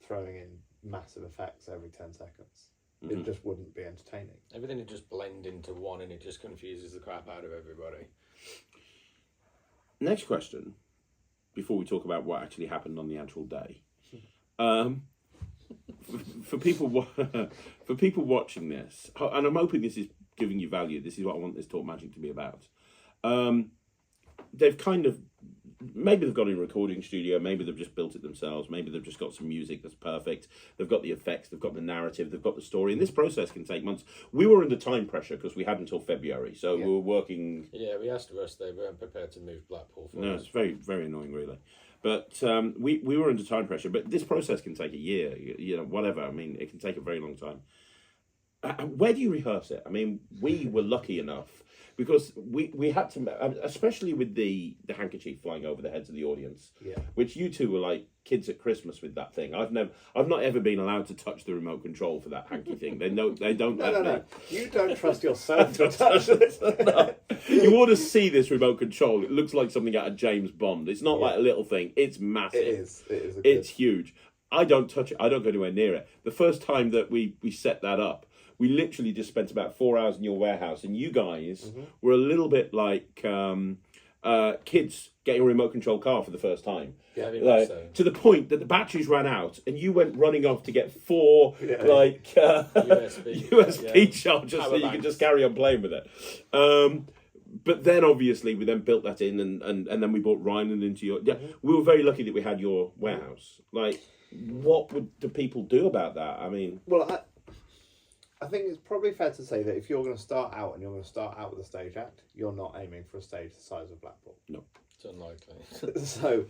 throwing in massive effects every 10 seconds. It just wouldn't be entertaining. Everything would just blend into one, and it just confuses the crap out of everybody. Next question, before we talk about what actually happened on the actual day. For people watching this, and I'm hoping this is giving you value, this is what I want this Talk Magic to be about. They've kind of, maybe they've got a recording studio, maybe they've just built it themselves, maybe they've just got some music that's perfect, they've got the effects, they've got the narrative, they've got the story, and this process can take months. We were under time pressure because we had until February, so we were working... Yeah, we asked Russ, they weren't prepared to move Blackpool for us. No, it's very, very annoying, really. But we were under time pressure, but this process can take a year, whatever. I mean, it can take a very long time. Where do you rehearse it? I mean, we were lucky enough because we had to, especially with the handkerchief flying over the heads of the audience, which you two were like kids at Christmas with that thing. I've not ever been allowed to touch the remote control for that hanky thing. They don't. No. You don't trust yourself to touch it. No. You ought to see this remote control. It looks like something out of James Bond. It's not like a little thing. It's massive. It is. It's huge. I don't touch it. I don't go anywhere near it. The first time that we set that up, we literally just spent about 4 hours in your warehouse, and you guys were a little bit like kids getting a remote control car for the first time. Yeah, to the point that the batteries ran out, and you went running off to get 4 USB chargers so you could just carry on playing with it. But then obviously we then built that in, and then we brought Ryland into your... Yeah, we were very lucky that we had your warehouse. Like, what would the people do about that? I mean... Well, I think it's probably fair to say that if you're going to start out and you're going to start out with a stage act, you're not aiming for a stage the size of Blackpool. No. It's unlikely. So,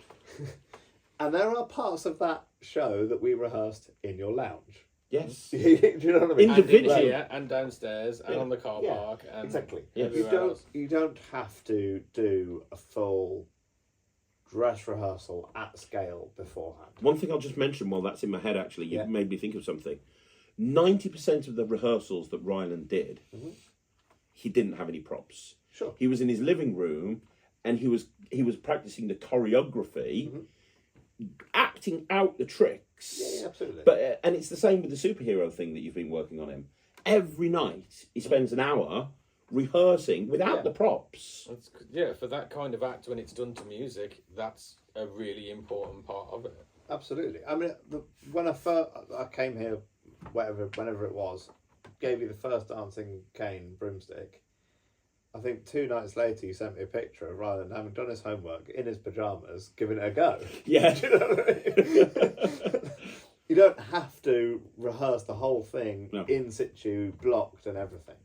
and there are parts of that show that we rehearsed in your lounge. Yes. Do you know what I mean? Individually. And in here, and downstairs, and on the car park. And exactly. Else. You don't have to do a full dress rehearsal at scale beforehand. One thing I'll just mention while that's in my head, actually, you made me think of something. 90% of the rehearsals that Ryland did, he didn't have any props. Sure. He was in his living room, and he was practicing the choreography, acting out the tricks. Yeah, absolutely. But and it's the same with the superhero thing that you've been working on him. Every night he spends an hour rehearsing without the props. For that kind of act, when it's done to music, that's a really important part of it. Absolutely. I mean, when I came here, whenever it was, gave you the first dancing cane broomstick. I think 2 nights later you sent me a picture of Ryland having done his homework in his pyjamas, giving it a go. Yeah. Do you know what I mean? You don't have to rehearse the whole thing in situ, blocked and everything.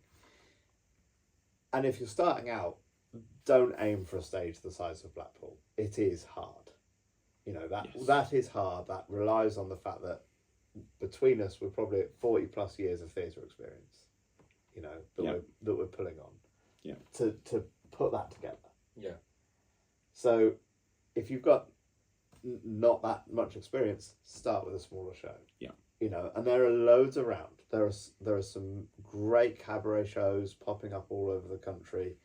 And if you're starting out, don't aim for a stage the size of Blackpool. It is hard. You know, that is hard. That relies on the fact that between us, we're probably at 40 plus years of theatre experience, you know, that we're pulling on. Yeah. To put that together. Yeah. So if you've got not that much experience, start with a smaller show. Yeah. You know, and there are loads around. There are some great cabaret shows popping up all over the country.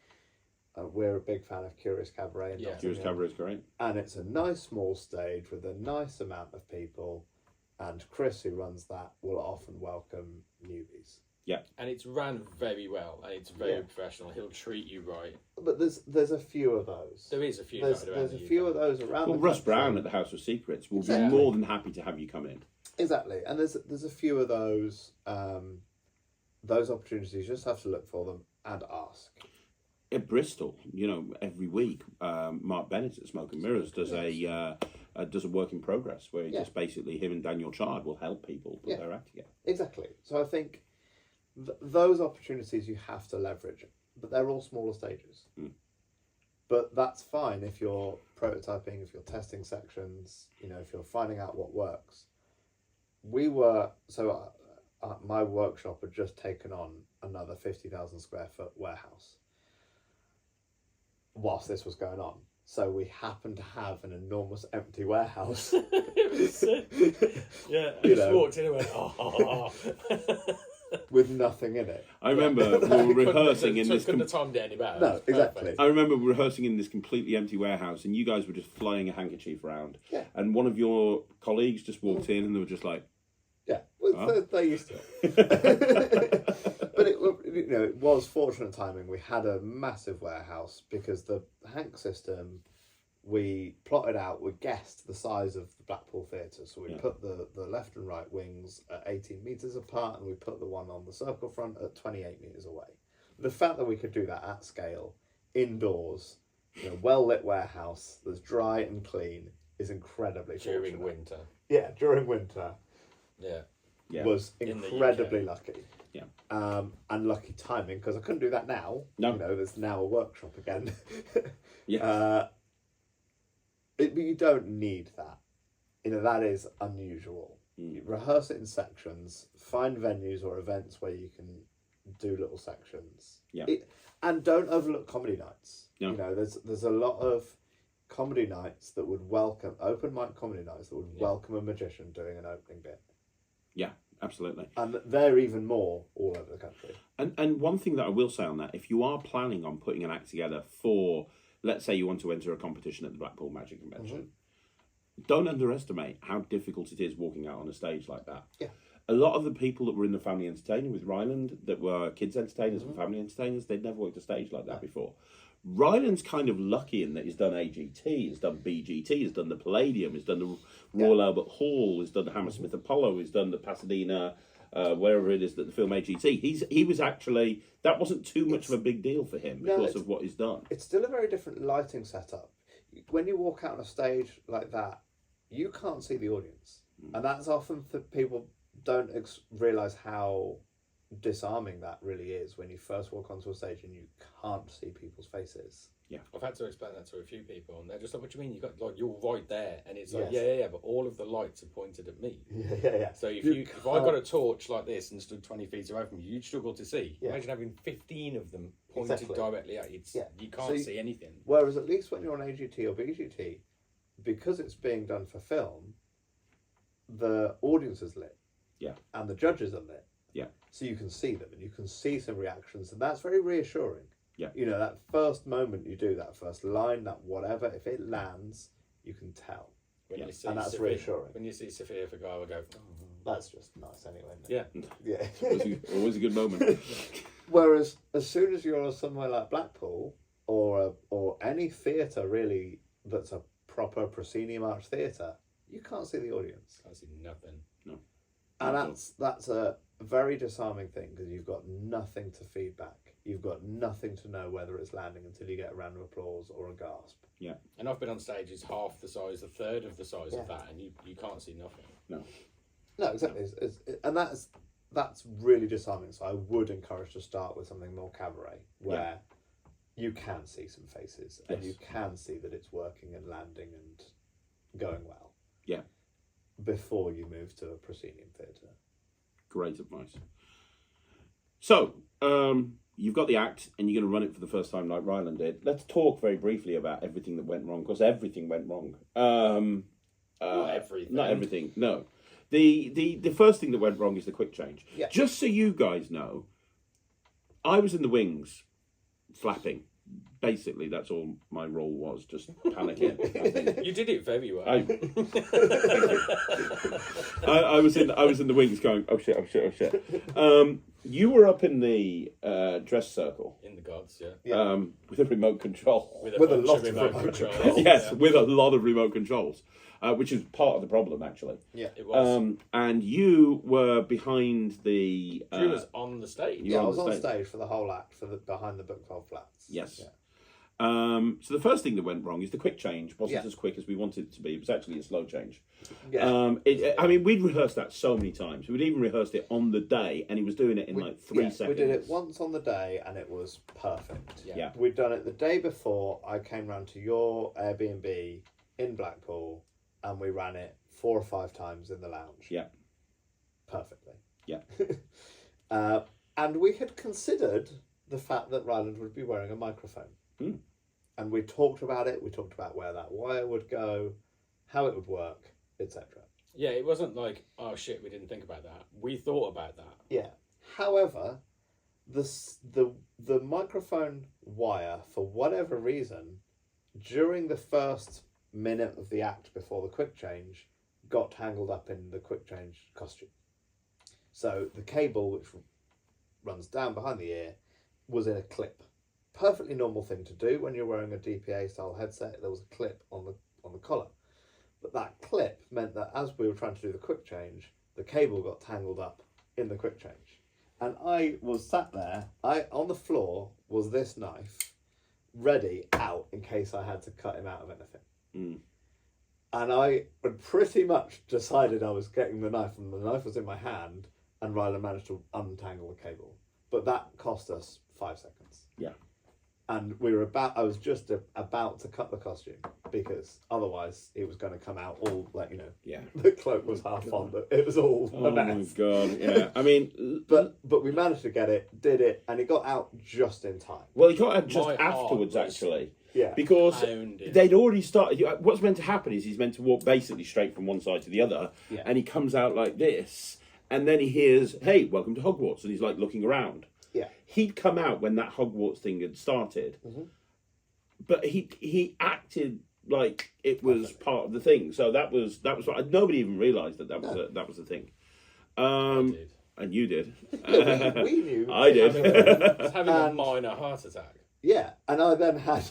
We're a big fan of Curious Cabaret. In Nottingham. Curious Cabaret is great. And it's a nice small stage with a nice amount of people. And Chris, who runs that, will often welcome newbies. Yeah. And it's run very well, and it's very professional. He'll treat you right. But there's a few of those. There is a few. There's a few of those around. Well, Russ Brown at the House of Secrets will be more than happy to have you come in. Exactly, and there's a few of those opportunities. You just have to look for them and ask. At Bristol, you know, every week, Mark Bennett at Smoke and Mirrors does a work in progress where he just basically him and Daniel Chard will help people put their act together. Exactly. So I think those opportunities you have to leverage, but they're all smaller stages. But that's fine if you're prototyping, if you're testing sections, you know, if you're finding out what works. My workshop had just taken on another 50,000 square foot warehouse whilst this was going on. So we happened to have an enormous empty warehouse. Yeah, I just walked in and went, oh. With nothing in it. I remember we were rehearsing in this. Couldn't have timed it any better. No, exactly. I remember rehearsing in this completely empty warehouse, and you guys were just flying a handkerchief around. Yeah. And one of your colleagues just walked in, and they were just like, yeah, well, they're used to it. But it was fortunate timing. We had a massive warehouse because the Hank system, we plotted out, we guessed the size of the Blackpool Theatre. So we put the left and right wings at 18 metres apart, and we put the one on the circle front at 28 metres away. The fact that we could do that at scale, indoors, in a well-lit warehouse that's dry and clean, is incredibly During fortunate. winter. Yeah, during winter. Yeah. Was incredibly lucky. Yeah. And lucky timing, because I couldn't do that now. No. You know, there's now a workshop again. yeah. But you don't need that. You know, that is unusual. You rehearse it in sections, find venues or events where you can do little sections. Yeah. And don't overlook comedy nights. No. You know, there's a lot of comedy nights that would welcome, open mic comedy nights that would welcome a magician doing an opening bit. Yeah, absolutely. And they're even more all over the country. And one thing that I will say on that, if you are planning on putting an act together for, let's say you want to enter a competition at the Blackpool Magic Convention, don't underestimate how difficult it is walking out on a stage like that. Yeah. A lot of the people that were in the family entertainer with Ryland, that were kids entertainers and family entertainers, they'd never worked a stage like that before. Ryland's kind of lucky in that he's done AGT, he's done BGT, he's done the Palladium, he's done the Royal Albert Hall, he's done the Hammersmith Apollo, he's done the Pasadena, wherever it is that the film AGT. He was actually, that wasn't too much of a big deal for him because of what he's done. It's still a very different lighting setup. When you walk out on a stage like that, you can't see the audience. And that's often people don't realise how disarming that really is when you first walk onto a stage and you can't see people's faces. Yeah, I've had to explain that to a few people, and they're just like, "What do you mean? You got like you're right there?" And it's like, yeah, but all of the lights are pointed at me. Yeah. So if I got a torch like this and stood 20 feet away from you, you'd struggle to see. Yeah. Imagine having 15 of them pointed directly at you. You can't see anything. Whereas at least when you're on AGT or BGT, because it's being done for film, the audience is lit. Yeah. And the judges are lit. Yeah. So you can see them and you can see some reactions, and that's very reassuring. Yeah. You know, that first moment you do, that first line, that whatever, if it lands, you can tell. When you see and that's Sophia, reassuring. When you see Sophia Vergara go, That's just nice anyway, isn't it? yeah. Always a good moment. Whereas as soon as you're somewhere like Blackpool or any theatre really that's a proper proscenium arch theatre, you can't see the audience. Can't see nothing. No. And that's a very disarming thing, because you've got nothing to feed back. You've got nothing to know whether it's landing until you get a round of applause or a gasp. Yeah. And I've been on stages half the size, a third of the size of that, and you can't see nothing. No, exactly. And that's really disarming. So I would encourage to start with something more cabaret, where you can see some faces, and you can see that it's working and landing and going well. Yeah. Before you move to a proscenium theatre. Great advice. So, you've got the act, and you're going to run it for the first time like Ryland did. Let's talk very briefly about everything that went wrong, because everything went wrong. Not everything. Not everything, no. The first thing that went wrong is the quick change. Yeah. Just so you guys know, I was in the wings, flapping. Basically, that's all my role was, just panicking. I think. You did it very well. I was in the wings going, oh shit. You were up in the dress circle. In the gods, yeah. With a remote control. With a With a bunch lot of of remote remote controls. controls. Yes, Yeah. with a lot of remote controls, which is part of the problem, actually. Yeah. It was. And you were behind the... Drew was on the stage. you Yeah, were I on was the on stage. stage for the whole act, for the behind the book 12 flats. Yes. Yeah. So the first thing that went wrong is the quick change wasn't Yeah. as quick as we wanted it to be. It was actually a slow change. Yeah. I mean, we'd rehearsed that so many times. We'd even rehearsed it on the day, and he was doing it in like 3 Yeah, seconds. we did it once on the day, and it was perfect. Yeah. We'd done it the day before. I came round to your Airbnb in Blackpool, and we ran it 4 or 5 times in the lounge. Yeah. Perfectly. Yeah. And we had considered the fact that Ryland would be wearing a microphone. Hmm. And we talked about it. We talked about where that wire would go, how it would work, etc. Yeah, it wasn't like, oh shit, we didn't think about that. We thought about that. Yeah. However, the microphone wire, for whatever reason, during the first minute of the act before the quick change, got tangled up in the quick change costume. So the cable, which runs down behind the ear, was in a clip. Perfectly normal thing to do when you're wearing a DPA style headset. There was a clip on the collar, but that clip meant that as we were trying to do the quick change, the cable got tangled up in the quick change, and I was sat there. On the floor was this knife, ready out in case I had to cut him out of anything. Mm. And I had pretty much decided I was getting the knife, and the knife was in my hand, and Ryland managed to untangle the cable, but that cost us 5 seconds. Yeah. And I was just about to cut the costume, because otherwise it was going to come out all like, Yeah. the cloak was half on, but it was all a Oh my mess. god! Yeah. I mean, But we managed to get it, did it, and it got out just in time. well, he got out just My heart afterwards, was actually. Yeah. Because Pounded. they'd already started. What's meant to happen is he's meant to walk basically straight from one side to the other, Yeah. and he comes out like this, and then he hears, "Hey, welcome to Hogwarts," and he's like looking around. Yeah. He'd come out when that Hogwarts thing had started, but he acted like it was part of the thing. So that was what nobody even realised that was the thing. I did. And you did. we knew. I did. Having a minor heart attack. Yeah, and I then had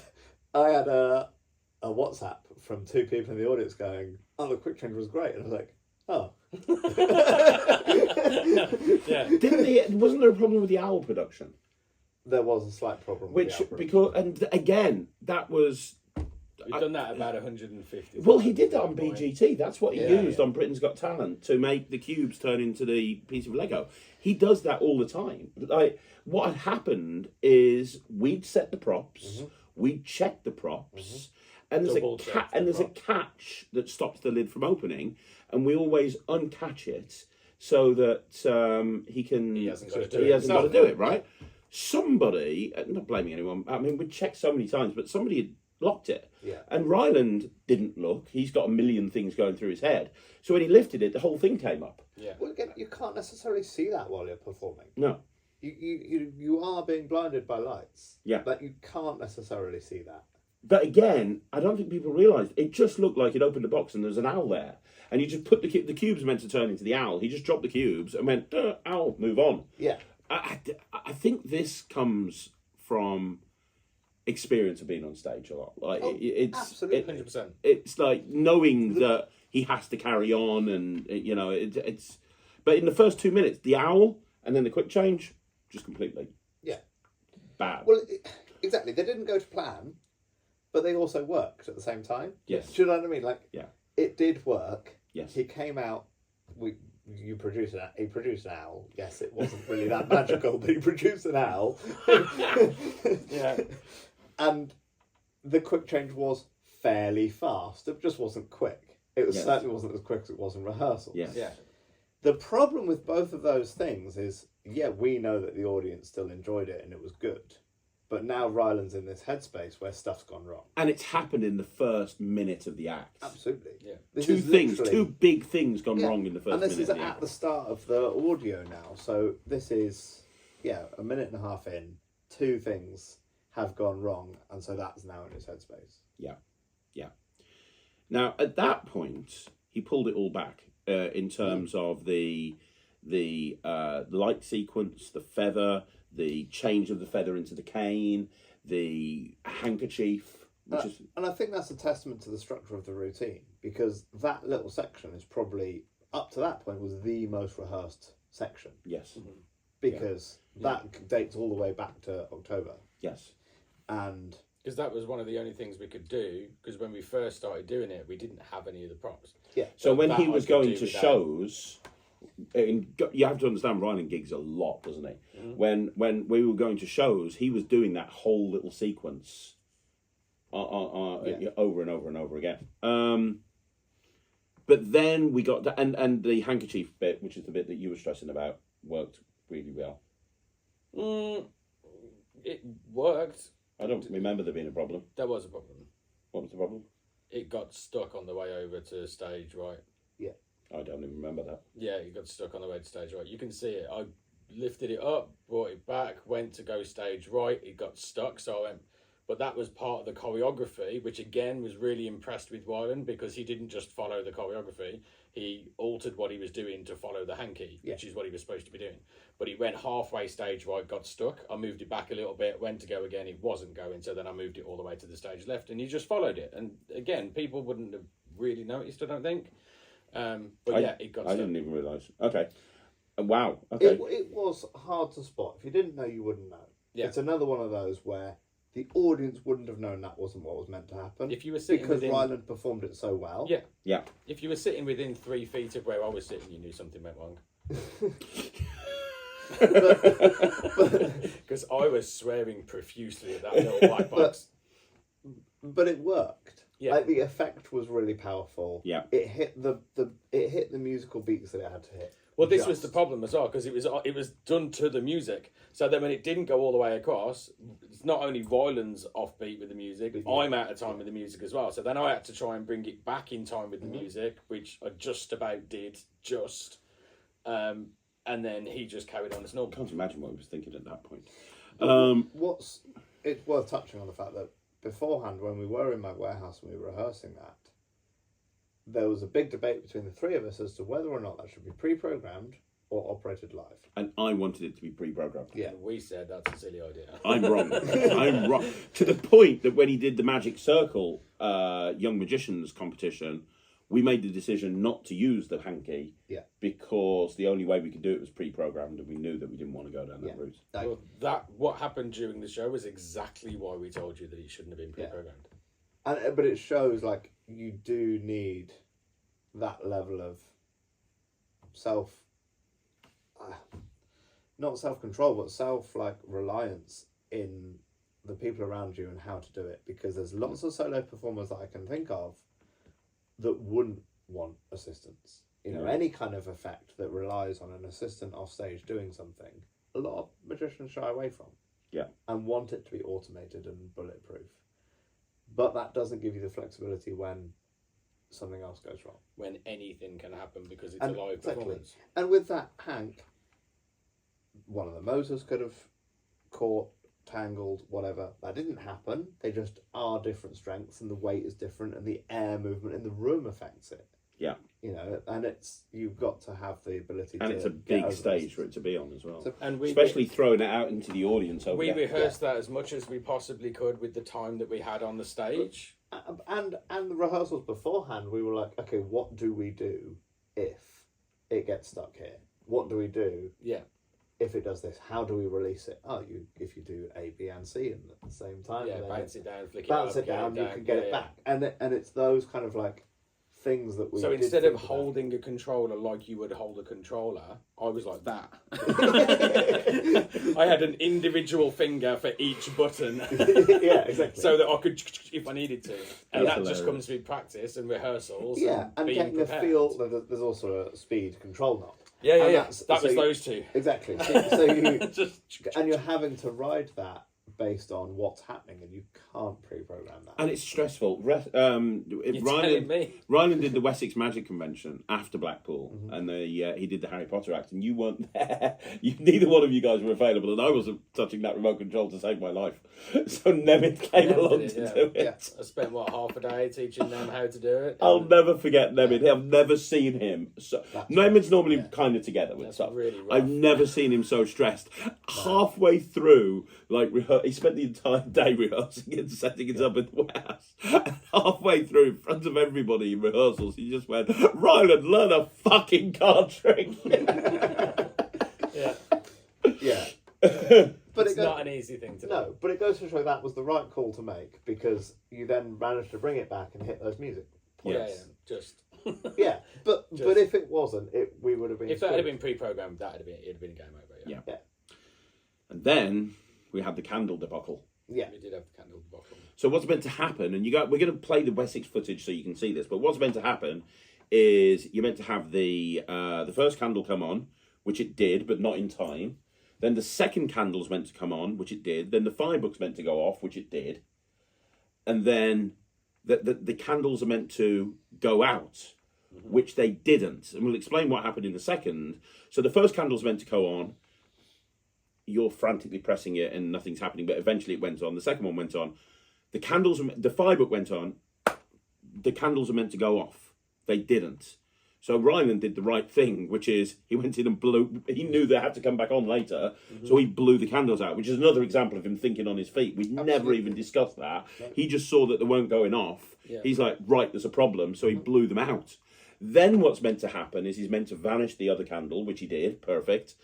a WhatsApp from 2 people in the audience going, "Oh, the quick change was great," and I was like, "Oh." Yeah. Wasn't there a problem with the owl production? There was a slight problem. with the output. And again, that was. We've done that about 150. Well, he did that on BGT. That's what he Yeah, used yeah. on Britain's Got Talent to make the cubes turn into the piece of Lego. He does that all the time. Like, what had happened is we'd set the props, we'd check the props, and there's a catch that stops the lid from opening, and we always uncatch it so that he hasn't got to do it, right? Somebody, not blaming anyone, I mean, we'd checked so many times, but somebody had locked it. Yeah. And Ryland didn't look. He's got a million things going through his head. So when he lifted it, the whole thing came up. Yeah. Well, again, you can't necessarily see that while you're performing. No. You are being blinded by lights. Yeah. But you can't necessarily see that. But again, I don't think people realised. It just looked like it opened a box and there's an owl there. And you just put the cubes meant to turn into the owl. He just dropped the cubes and went, owl, move on. Yeah. I think this comes from experience of being on stage a lot. Like it's absolutely. 100%. It's like knowing that he has to carry on, and it's. But in the first 2 minutes, the owl and then the quick change, just completely bad. Well, exactly. They didn't go to plan, but they also worked at the same time. Yes. Do you know what I mean? Like, Yeah. it did work. Yes. He came out. He produced an owl. Yes, it wasn't really that magical, but he produced an owl. Yeah. And the quick change was fairly fast. It just wasn't quick. It was certainly wasn't as quick as it was in rehearsals. Yes. Yeah. The problem with both of those things is, yeah, we know that the audience still enjoyed it and it was good. But now Ryland's in this headspace where stuff's gone wrong. And it's happened in the first minute of the act. Absolutely. Yeah. This Two is things, literally- two big things gone wrong in the first and this minute is of the at act. the start of the audio now. So this is, a minute and a half in. Two things have gone wrong. And so that's now in his headspace. Yeah. Now, at that point, he pulled it all back in terms of the light sequence, the feather, the change of the feather into the cane, the handkerchief, And I think that's a testament to the structure of the routine, because that little section is probably, up to that point, was the most rehearsed section. Yes. Because that dates all the way back to October. Yes. And Because that was one of the only things we could do, because when we first started doing it, we didn't have any of the props. yeah. So when that he I was could going do to without. shows, you have to understand Ryland gigs a lot, doesn't he? When we were going to shows, he was doing that whole little sequence over and over and over again. But then we got to, and the handkerchief bit, which is the bit that you were stressing about, worked really well. It worked. I don't remember there being a problem. There was a problem. What was the problem? It got stuck on the way over to stage right. I don't even remember that. Yeah, it got stuck on the way to stage right. You can see it. I lifted it up, brought it back, went to go stage right. It got stuck, so I went. But that was part of the choreography, which again was really impressed with Ryland, because he didn't just follow the choreography. He altered what he was doing to follow the hanky, which is what he was supposed to be doing. But he went halfway stage right, got stuck. I moved it back a little bit, went to go again. It wasn't going, so then I moved it all the way to the stage left, and he just followed it. And again, people wouldn't have really noticed, I don't think. But it got stuck. I didn't even realise. Okay. Wow. Okay. It was hard to spot. If you didn't know, you wouldn't know. Yeah. It's another one of those where the audience wouldn't have known that wasn't what was meant to happen. If you were sitting because within... Ryland performed it so well. Yeah. Yeah. If you were sitting within 3 feet of where I was sitting, you knew something went wrong. Because I was swearing profusely at that little black box. But it worked. Yeah. Like, the effect was really powerful. Yeah. It hit the musical beats that it had to hit. Well, this was the problem as well, because it was done to the music. So then when it didn't go all the way across, it's not only Ryland's offbeat with the music, I'm out of time with the music as well. So then I had to try and bring it back in time with the music, which I just about did, and then he just carried on as normal. I can't imagine what he was thinking at that point. It's worth touching on the fact that beforehand, when we were in my warehouse and we were rehearsing that, there was a big debate between the three of us as to whether or not that should be pre-programmed or operated live. And I wanted it to be pre-programmed. Yeah. We said that's a silly idea. I'm wrong. I'm wrong. To the point that when he did the Magic Circle Young Magicians competition, we made the decision not to use the hanky because the only way we could do it was pre-programmed, and we knew that we didn't want to go down that route. Well, what happened during the show was exactly why we told you that it shouldn't have been pre-programmed. But it shows, like, you do need that level of not self-control, but reliance in the people around you and how to do it, because there's lots of solo performers that I can think of that wouldn't want assistance. Any kind of effect that relies on an assistant off stage doing something, a lot of magicians shy away from. Yeah. And want it to be automated and bulletproof. But that doesn't give you the flexibility when something else goes wrong. When anything can happen because it's a live performance. And with that, Hank, one of the motors could have caught, tangled, whatever. That didn't happen. They just are different strengths, and the weight is different, and the air movement in the room affects it. Yeah. And you've got to have the ability And to it's a get big over stage those. for it to be on as well. And especially throwing it out into the audience over we there. rehearsed that as much as we possibly could with the time that we had on the stage. And the rehearsals beforehand, we were like, okay, what do we do if it gets stuck here? What do we do? Yeah. If it does this, how do we release it? If you do A, B, and C at the same time, Yeah, bounce it down, flick it bounce up, it down, get you can get it back, and it's those kind of like things that we So did instead of think about. holding a controller like you would hold a controller, I was like that. I had an individual finger for each button. Yeah, exactly. So that I could, if I needed to. And That's that just hilarious. comes with practice and rehearsals. Yeah, and being getting prepared. the feel. There's also a speed control knob. Yeah, And yeah. that's- That so was you- those two. Exactly. So you Just and you're having to ride that based on what's happening, and you can't pre-program that. And it's stressful. You're telling me. Ryland did the Wessex Magic Convention after Blackpool, Mm-hmm. and he did the Harry Potter act, and you weren't there. Neither one of you guys were available, and I wasn't touching that remote control to save my life. So Nemeth came Nemeth along did to it, do it. Yeah. I spent, half a day teaching them how to do it. I'll never forget Nemeth. I've never seen him. So, Nemeth's normally kind of together with That's stuff. really rough. I've never seen him so stressed. Halfway through, he spent the entire day rehearsing and setting it up in the warehouse. And halfway through, in front of everybody in rehearsals, he just went, "Ryland, learn a fucking card trick." Yeah. Yeah. But It's not an easy thing to do. No, but it goes to show that was the right call to make, because you then managed to bring it back and hit those music Yeah, points. yeah. Just. Yeah, but if it wasn't, we would have been. If that had screwed. been pre-programmed, it'd have been a game over. Yeah. Yeah. And then we had the candle debacle. Yeah. We did have the candle bottom. So what's meant to happen, and we're going to play the Wessex footage so you can see this, but what's meant to happen is you're meant to have the first candle come on, which it did, but not in time. Then the second candle's meant to come on, which it did. Then the firebook's meant to go off, which it did. And then the candles are meant to go out, which they didn't. And we'll explain what happened in a second. So the first candle's meant to go on. You're frantically pressing it and nothing's happening, but eventually it went on. The second one went on. The firebook went on. The candles are meant to go off. They didn't. So Ryland did the right thing, which is he went in and blew. He knew they had to come back on later, so he blew the candles out, which is another example of him thinking on his feet. We'd never even discussed that. No. He just saw that they weren't going off. Yeah. He's like, right, there's a problem, so he blew them out. Then what's meant to happen is he's meant to vanish the other candle, which he did, perfect.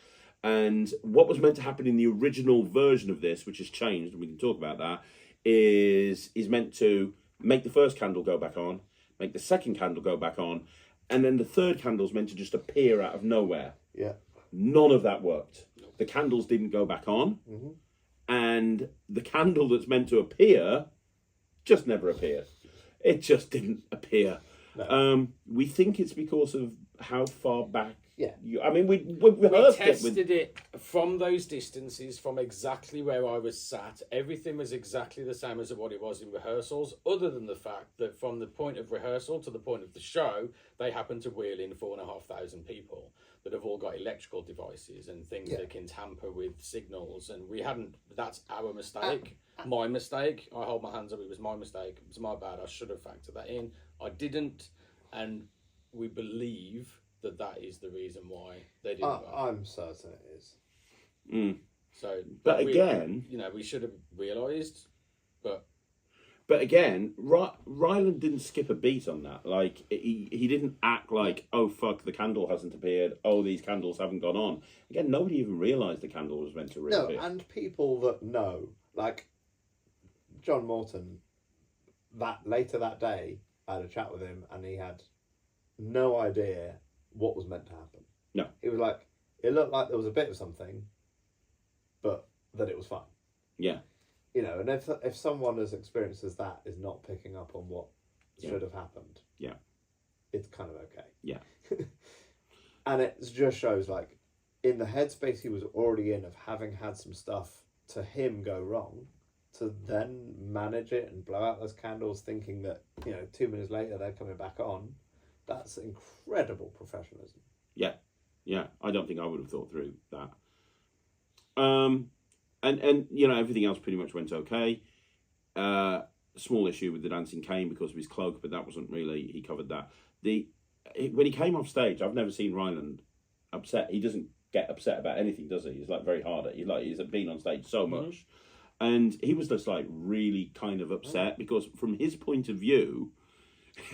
And what was meant to happen in the original version of this, which has changed, and we can talk about that, is meant to make the first candle go back on, make the second candle go back on, and then the third candle's meant to just appear out of nowhere. Yeah. None of that worked. The candles didn't go back on, and the candle that's meant to appear just never appeared. It just didn't appear. No. We think it's because of how far back. Yeah. We tested it from those distances, from exactly where I was sat. Everything was exactly the same as what it was in rehearsals, other than the fact that from the point of rehearsal to the point of the show, they happened to wheel in 4,500 people that have all got electrical devices and things that can tamper with signals. And we hadn't, that's our mistake, my mistake. I hold my hands up, it was my mistake. It was my bad. I should have factored that in. I didn't. And we believe that is the reason why they didn't work. I'm certain it is. So, but again, we should have realised, but again, Ryland didn't skip a beat on that. Like he didn't act like, oh fuck, the candle hasn't appeared. Oh, these candles haven't gone on. Again, nobody even realised the candle was meant to reappear. No, and people that know, like John Morton, later that day, I had a chat with him, and he had no idea what was meant to happen. No. It was like, it looked like there was a bit of something, but that it was fine. Yeah. And if someone as experienced as that is not picking up on what should have happened, it's kind of okay. Yeah. And it just shows, like, in the headspace he was already in of having had some stuff to him go wrong, to then manage it and blow out those candles thinking that, 2 minutes later they're coming back on, that's incredible professionalism. Yeah. Yeah. I don't think I would have thought through that. And everything else pretty much went okay. Small issue with the dancing cane because of his cloak, but that wasn't really, he covered that. When he came off stage, I've never seen Ryland upset. He doesn't get upset about anything, does he? He's like very hard at it. He's been on stage so much. And he was just like really kind of upset because from his point of view,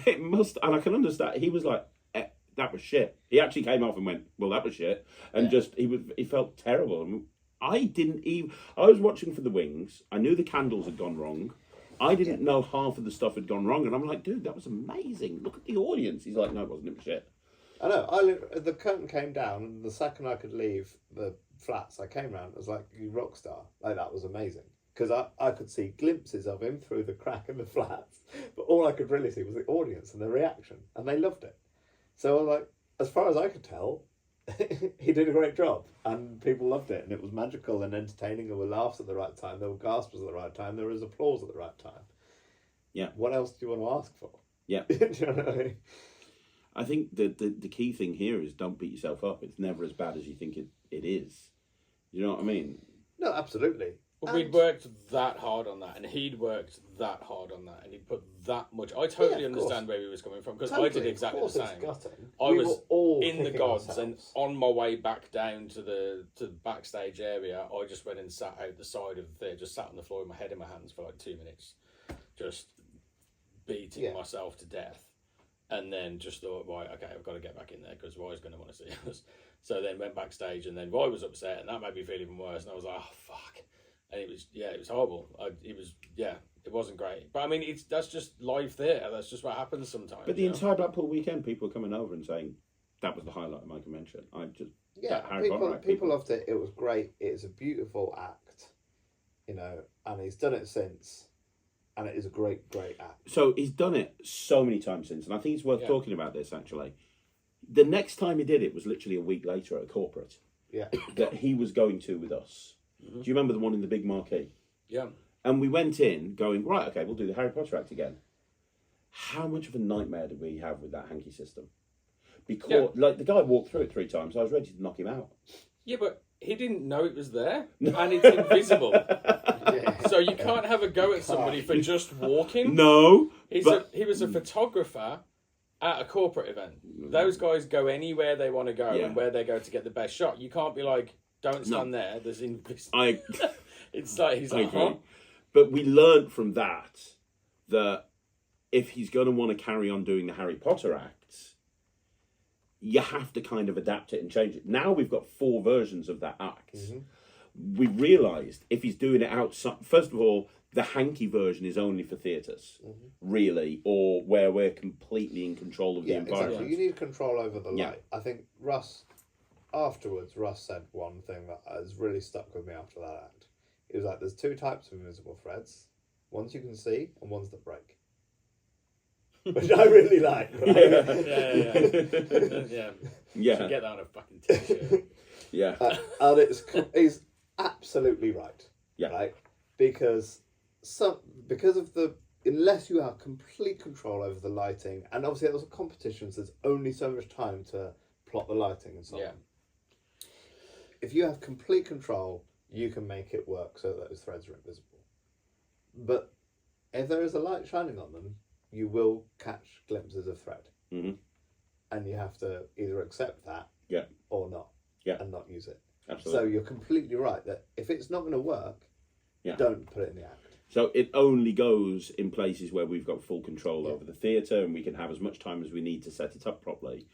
it must, and I can understand, he was like, that was shit. He actually came off and went, well, that was shit. And he felt terrible. And I was watching for the wings. I knew the candles had gone wrong. I didn't know half of the stuff had gone wrong, and I'm like, dude, that was amazing. Look at the audience. He's like, no, it wasn't. It was shit. I know. The curtain came down, and the second I could leave the flats, I came round. I was like, "You rock star!" Like that was amazing because I could see glimpses of him through the crack in the flats, but all I could really see was the audience and the reaction, and they loved it. So I was like, as far as I could tell, he did a great job, and people loved it, and it was magical and entertaining. There were laughs at the right time, there were gasps at the right time, there was applause at the right time. Yeah. What else do you want to ask for? Yeah. Do you know what I mean? I think the key thing here is don't beat yourself up. It's never as bad as you think it is. You know what I mean? No, absolutely. Well, we'd worked that hard on that, and he'd worked that hard on that, and he'd put that much. I totally understand where he was coming from, because I did exactly the same. I was in the gods, and on my way back down to the backstage area, I just went and sat out the side of the theatre, just sat on the floor with my head in my hands for like 2 minutes, just beating myself to death. And then just thought, right, okay, I've got to get back in there because Roy's going to want to see us. So then went backstage, and then Roy was upset, and that made me feel even worse. And I was like, oh, fuck. And it was horrible. It wasn't great. But I mean, that's just live theatre. That's just what happens sometimes. But the entire Blackpool weekend, people were coming over and saying, that was the highlight of my convention. People loved it. It was great. It's a beautiful act, and he's done it since. And it is a great, great act. So he's done it so many times since, and I think it's worth talking about this, actually. The next time he did it was literally a week later at a corporate that he was going to with us. Mm-hmm. Do you remember the one in the big marquee? Yeah. And we went in going, right, okay, we'll do the Harry Potter act again. How much of a nightmare did we have with that hanky system? Because, the guy walked through it 3 times, I was ready to knock him out. Yeah, but he didn't know it was there, and it's invisible. So you can't have a go at somebody for just walking. No. He was a photographer at a corporate event. Those guys go anywhere they want to go and where they go to get the best shot. You can't be like, don't stand there. There's invisible. It's like he's like, huh? But we learned from that if he's going to want to carry on doing the Harry Potter acts, you have to kind of adapt it and change it. Now we've got 4 versions of that act. Mm-hmm. We realised if he's doing it outside, first of all, the hanky version is only for theatres, really, or where we're completely in control of the environment. Exactly. You need control over the light. I think Russ said one thing that has really stuck with me after that act. It was like, there's 2 types of invisible threads. Ones you can see and ones that break. Which I really like. Right? Yeah. Should get that on a fucking t-shirt. And he's absolutely right. Yeah. Right? Because of unless you have complete control over the lighting, and obviously there's competitions, there's only so much time to plot the lighting and so on. If you have complete control, you can make it work so that those threads are invisible. But if there is a light shining on them, you will catch glimpses of thread. Mm-hmm. And you have to either accept that or not. And not use it. Absolutely. So you're completely right that if it's not going to work, don't put it in the act. So it only goes in places where we've got full control over the theatre and we can have as much time as we need to set it up properly.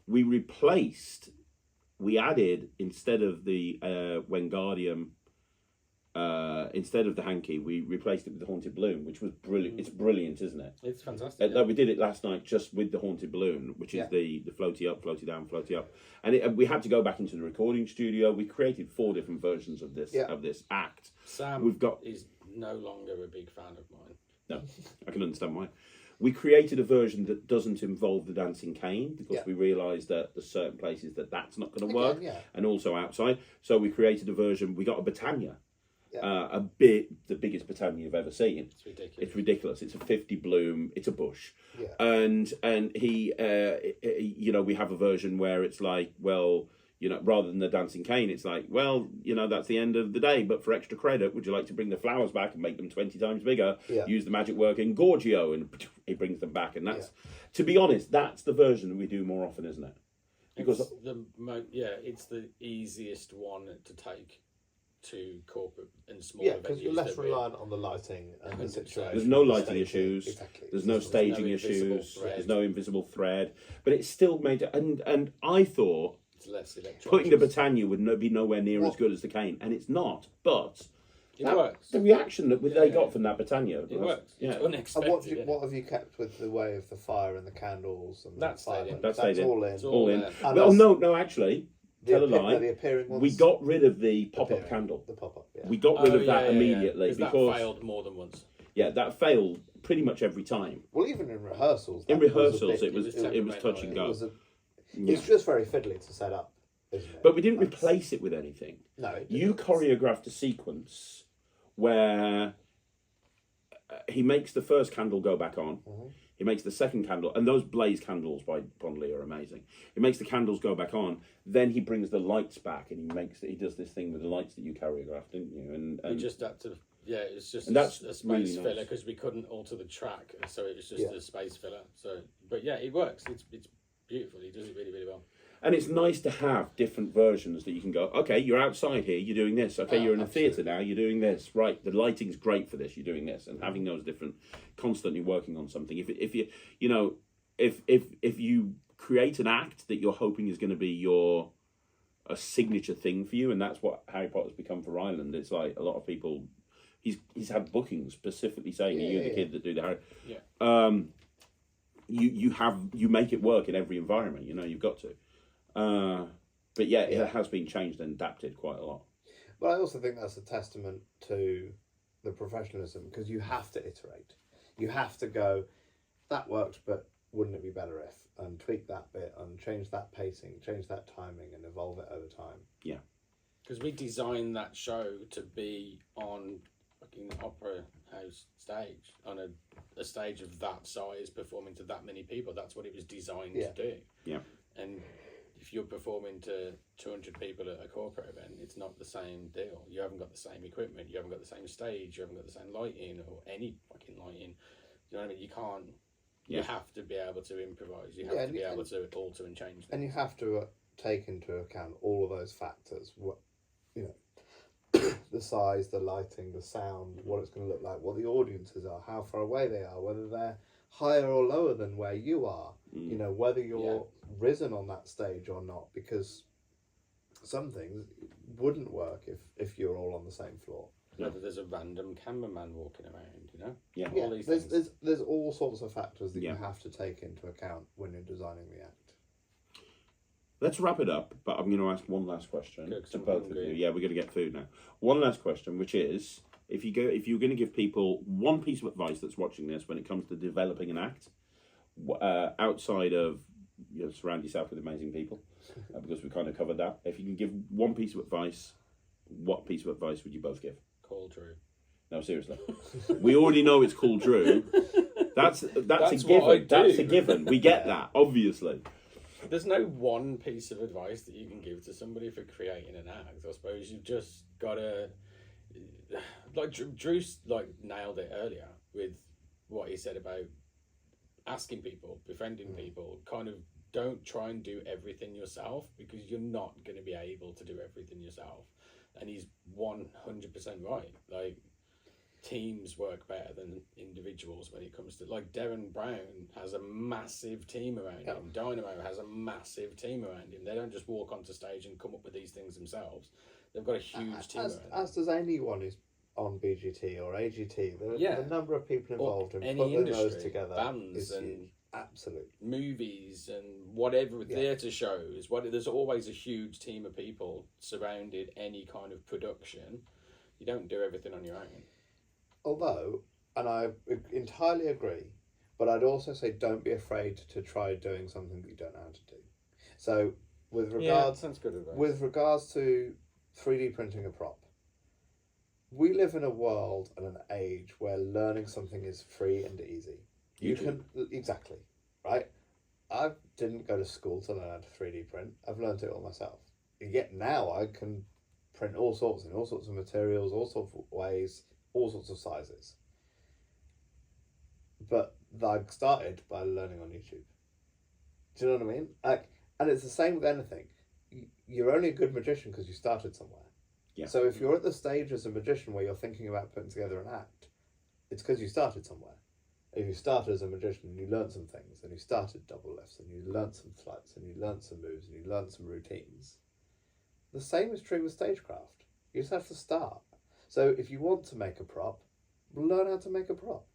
We added, instead of the Wingardium, instead of the hanky, we replaced it with the Haunted Balloon, which was brilliant. It's brilliant, isn't it? It's fantastic. We did it last night just with the Haunted Balloon, which is the floaty up, floaty down, floaty up. And we had to go back into the recording studio. We created 4 different versions of this act. Sam is no longer a big fan of mine. No, I can understand why. We created a version that doesn't involve the dancing cane because we realised that there's certain places that's not going to work, and also outside. So we created a version. We got a Britannia. The biggest Britannia you've ever seen. It's ridiculous. It's a 50 bloom. It's a bush, and he, we have a version where it's like, well, rather than the dancing cane, it's like, well, that's the end of the day. But for extra credit, would you like to bring the flowers back and make them 20 times bigger? Use the magic word in Gorgio, and he brings them back. And that's, to be honest, that's the version that we do more often, isn't it? Because it's the easiest one to take to corporate and smaller venues. Because you're less reliant on the lighting and the situation. There's no lighting issues. Exactly. There's no staging issues. There's no invisible thread. But it's still made it. And I thought it's less electronic. Putting the Britannia would be nowhere near as good as the cane, and it's not. But It works. The reaction that they got yeah. from that Britannia. It works. Yeah. It's And unexpected. what have you kept with the way of the fire and the candles and That's the fire? stayed in. That's That's stayed in. all in. It's All in. there. And Well, that's- no, actually, The tell a appear- lie. the appearing ones. We got rid of the pop-up appearing, candle. The pop-up, yeah. We got rid of that immediately because because that failed more than once. yeah, that failed pretty much every time. Well, even in rehearsals. In that was a rehearsals, bit- it was temperamental, touch and yeah. go. it was a- Yeah. It's just very fiddly to set up, isn't it? But we didn't That's- replace it with anything. No, it You didn't. choreographed a sequence where he makes the first candle go back on. Mhm. He makes the second candle, and those blaze candles by Prodigy are amazing. He makes the candles go back on. Then he brings the lights back, and he does this thing with the lights that you choreographed, didn't you? And We just had to, it's just And that's a space really filler nice. because we couldn't alter the track, so it was just Yeah. a space filler. So, but yeah, it works. It's beautiful. He does it really, really well. And it's nice to have different versions that you can go, okay, you're outside here, you're doing this. Okay, Oh, you're in a absolutely. theatre now, you're doing this. Right, the lighting's great for this, you're doing this. And having those different, constantly working on something. If you, you know, if you create an act that you're hoping is going to be a signature thing for you, and that's what Harry Potter's become for Ryland. It's like a lot of people, he's had bookings specifically saying, are you the kid that do the Harry? Yeah. You make it work in every environment, you know, you've got to. But yeah, it has been changed and adapted quite a lot. But I also think that's a testament to the professionalism because you have to iterate. You have to go, that worked, but wouldn't it be better if? And tweak that bit and change that pacing, change that timing and evolve it over time. Yeah. Because we designed that show to be on fucking opera house stage, on a stage of that size, performing to that many people. That's what it was designed to do. Yeah. And if you're performing to 200 people at a corporate event, it's not the same deal. You haven't got the same equipment, you haven't got the same stage, you haven't got the same lighting or any fucking lighting. You know what I mean? You can't. You have to be able to improvise. You have to be able to alter and change things. And you have to take into account all of those factors. What, you know, the size, the lighting, the sound, what it's going to look like, what the audiences are, how far away they are, whether they're higher or lower than where you are. You know, whether you're risen on that stage or not, because some things wouldn't work if you're all on the same floor. Whether there's a random cameraman walking around, you know? Yeah. All these things. There's all sorts of factors that Yeah. you have to take into account when you're designing the act. Let's wrap it up, but I'm going to ask one last question Good, 'cause to I'm both of hungry. you. Yeah, we're going to get food now. One last question, which is, if you're going to give people one piece of advice that's watching this when it comes to developing an act, outside of surround yourself with amazing people, because we kind of covered that. If you can give one piece of advice, what piece of advice would you both give? Call Drew. No, seriously. We already know it's called Drew. That's a what I given. do. That's a given. We get that, obviously. There's no one piece of advice that you can give to somebody for creating an act. I suppose you've just got to, like Drew's nailed it earlier with what he said about asking people, befriending people. Kind of don't try and do everything yourself because you're not going to be able to do everything yourself. And he's 100% right. Like, teams work better than individuals when it comes to, like, Darren Brown has a massive team around him. Dynamo has a massive team around him. They don't just walk onto stage and come up with these things themselves. They've got a huge team around them. As does anyone who's on BGT or AGT. The number of people involved in any putting those industry, together bands is and huge. Absolutely. movies and whatever, theatre shows, there's always a huge team of people surrounded any kind of production. You don't do everything on your own. Although, and I entirely agree, but I'd also say don't be afraid to try doing something that you don't know how to do. So, with regards sounds good advice. with regards to 3D printing a prop, we live in a world and an age where learning something is free and easy. You can exactly, right? I didn't go to school to learn how to 3D print. I've learned it all myself. Yet now I can print all sorts in all sorts of materials, all sorts of ways, all sorts of sizes. But I started by learning on YouTube. Do you know what I mean? And it's the same with anything. You're only a good magician because you started somewhere. Yeah. So if you're at the stage as a magician where you're thinking about putting together an act, it's because you started somewhere. If you started as a magician and you learned some things, and you started double lifts, and you learned some flights, and you learned some moves, and you learned some routines, the same is true with stagecraft. You just have to start. So if you want to make a prop, learn how to make a prop.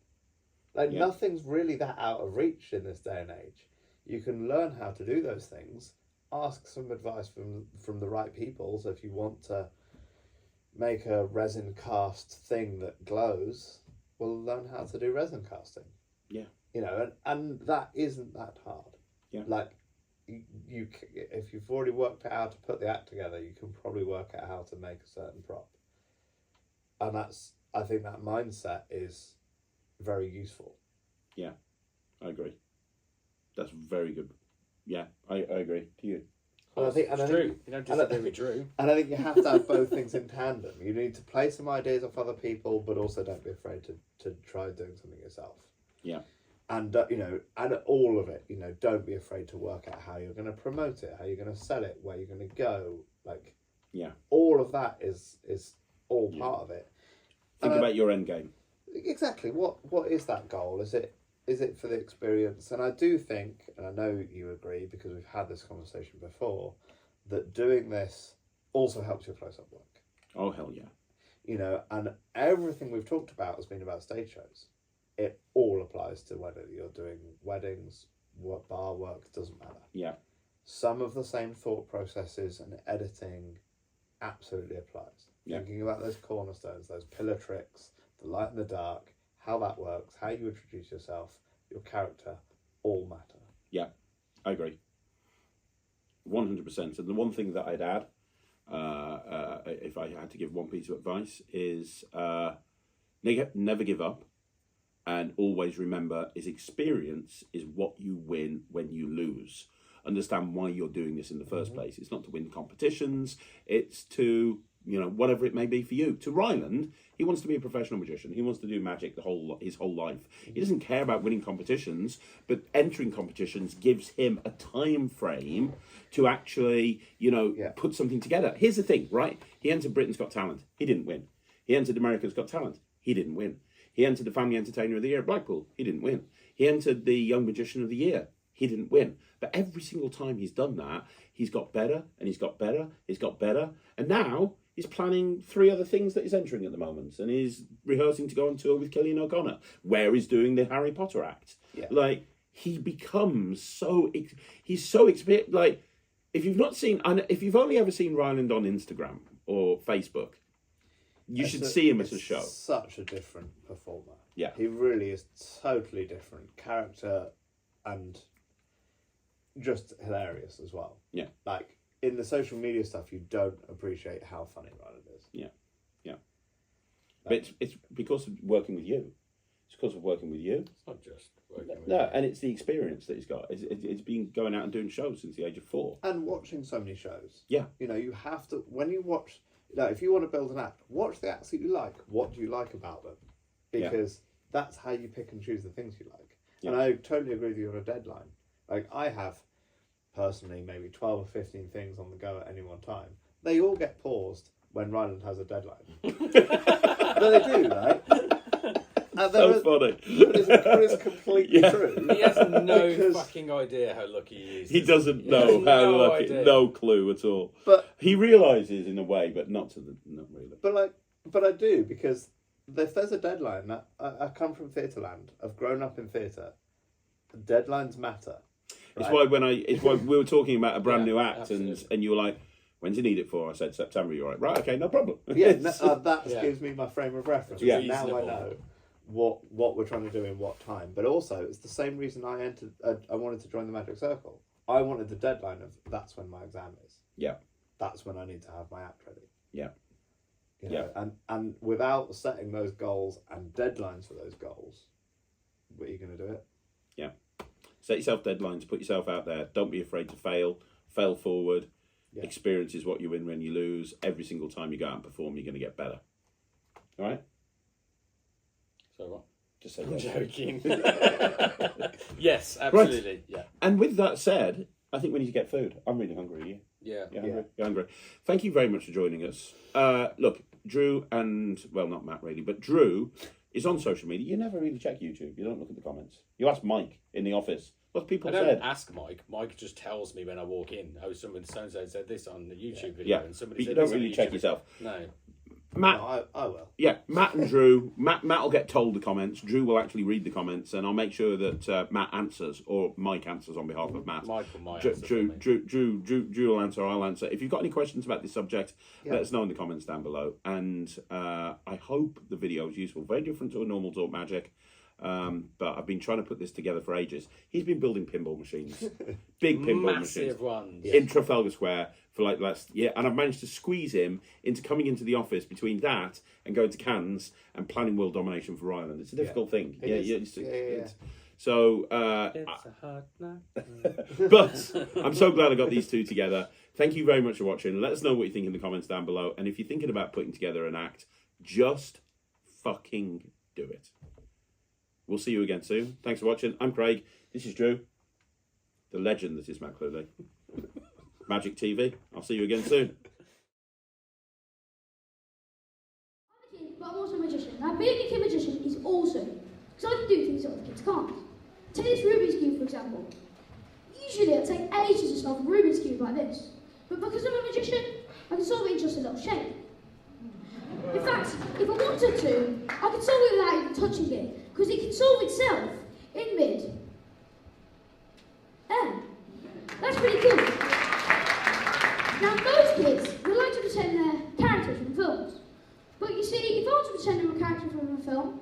Like nothing's really that out of reach in this day and age. You can learn how to do those things. Ask some advice from the right people. So if you want to make a resin cast thing that glows, well, learn how to do resin casting. Yeah. You know, and that isn't that hard. Yeah. Like, you if you've already worked out how to put the act together, you can probably work out how to make a certain prop. And I think that mindset is very useful. Yeah, I agree. That's very good. Yeah, I agree. To you? And I think Drew. You don't disagree with Drew. And I think you have to have both things in tandem. You need to play some ideas off other people, but also don't be afraid to try doing something yourself. Yeah. And you know, and all of it, you know, don't be afraid to work out how you're going to promote it, how you're going to sell it, where you're going to go. Like, all of that is all part of it. Think about your end game. Exactly. What is that goal? Is it for the experience? And I do think, and I know you agree because we've had this conversation before, that doing this also helps your close-up work. Oh, hell yeah. You know, and everything we've talked about has been about stage shows. It all applies to whether you're doing weddings, bar work, doesn't matter. Yeah. Some of the same thought processes and editing absolutely applies. Yeah. Thinking about those cornerstones, those pillar tricks, the light and the dark, how that works, how you introduce yourself, your character, all matter. Yeah, I agree. 100%. And the one thing that I'd add, if I had to give one piece of advice, is never give up. And always remember, is experience is what you win when you lose. Understand why you're doing this in the first place. It's not to win competitions. It's to, you know, whatever it may be for you. To Ryland, he wants to be a professional magician. He wants to do magic his whole life. He doesn't care about winning competitions, but entering competitions gives him a time frame to actually, you know, put something together. Here's the thing, right? He entered Britain's Got Talent. He didn't win. He entered America's Got Talent. He didn't win. He entered the Family Entertainer of the Year at Blackpool. He didn't win. He entered the Young Magician of the Year. He didn't win. But every single time he's done that, he's got better, and he's got better, he's got better. And now he's planning 3 other things that he's entering at the moment. And he's rehearsing to go on tour with Killian O'Connor, where he's doing the Harry Potter act. Yeah. Like, he becomes he's so experienced. Like, if you've only ever seen Ryland on Instagram or Facebook, you should see him as a show. Such a different performer. Yeah. He really is totally different. Character and just hilarious as well. Yeah. Like, in the social media stuff, you don't appreciate how funny Ryland is. Yeah. Yeah. But it's because of working with you. It's because of working with you. It's not just working with you. And it's the experience that he's got. It's been going out and doing shows since the age of 4. And watching so many shows. Yeah. You know, you have to, when you watch, if you want to build an act, watch the acts that you like. What do you like about them? Because that's how you pick and choose the things you like. Yeah. And I totally agree with you on a deadline. Like, I have, personally, maybe 12 or 15 things on the go at any one time. They all get paused when Ryland has a deadline. No, they do, right? So funny. But it's completely true. He has no fucking idea how lucky he is. He doesn't know how lucky. No clue at all. But he realises in a way, but not really. But I do, because if there's a deadline, I come from Theatreland. I've grown up in theatre. Deadlines matter. Right? It's why we were talking about a brand new act, and you were like, "When do you need it for?" I said September. You're right, okay, no problem. Yeah, that gives me my frame of reference. Yeah, now I know what we're trying to do in what time. But also, it's the same reason I wanted to join the Magic Circle. I wanted the deadline of that's when my exam is. Yeah, that's when I need to have my act ready. Yeah, you know, and without setting those goals and deadlines for those goals, what are you going to do it? Yeah. Set yourself deadlines, put yourself out there. Don't be afraid to fail forward. Yeah. Experience is what you win when you lose. Every single time you go out and perform, you're going to get better. All right? So what? Just say I'm yes. joking. Yes, absolutely. Right. Yeah. And with that said, I think we need to get food. I'm really hungry. Are you? Yeah. You're hungry. Thank you very much for joining us. Look, Drew and, well, not Matt really, but Drew is on social media. You never really check YouTube. You don't look at the comments. You ask Mike in the office. What's people said? I don't ask Mike. Mike just tells me when I walk in. Oh, someone so-and-so said this on the YouTube video. Yeah, And somebody but said you don't this on really the check YouTube yourself. No. Matt, No, I will. yeah, Matt and Drew. Matt will get told the comments. Drew will actually read the comments, and I'll make sure that Matt answers, or Mike answers on behalf of Matt. Michael might Drew will answer. I'll answer. If you've got any questions about this subject, let us know in the comments down below. And I hope the video is useful. Very different to a normal Talk Magic. But I've been trying to put this together for ages. He's been building pinball machines, big pinball massive machines, ones in Trafalgar Square for like last year, and I've managed to squeeze him into coming into the office between that and going to Cannes and planning world domination for Ryland. It's a difficult thing. So, It's a hard night. but I'm so glad I got these two together. Thank you very much for watching. Let us know what you think in the comments down below, and if you're thinking about putting together an act, just fucking do it. We'll see you again soon. Thanks for watching. I'm Craig. This is Drew, the legend that is Matt Clewley. Magic TV. I'll see you again soon. I'm a kid, but I'm also a magician. Now, being a kid magician is awesome, because I can do things that other kids can't. Take this Rubik's Cube, for example. Usually, it'll take ages to solve a Rubik's Cube like this. But because I'm a magician, I can solve it in just a little shape. In fact, if I wanted to, I could solve it without even touching it, because it can solve itself in mid-air. That's pretty cool. Now, most kids would like to pretend they're characters from films. But you see, if I want to pretend I'm a character from a film,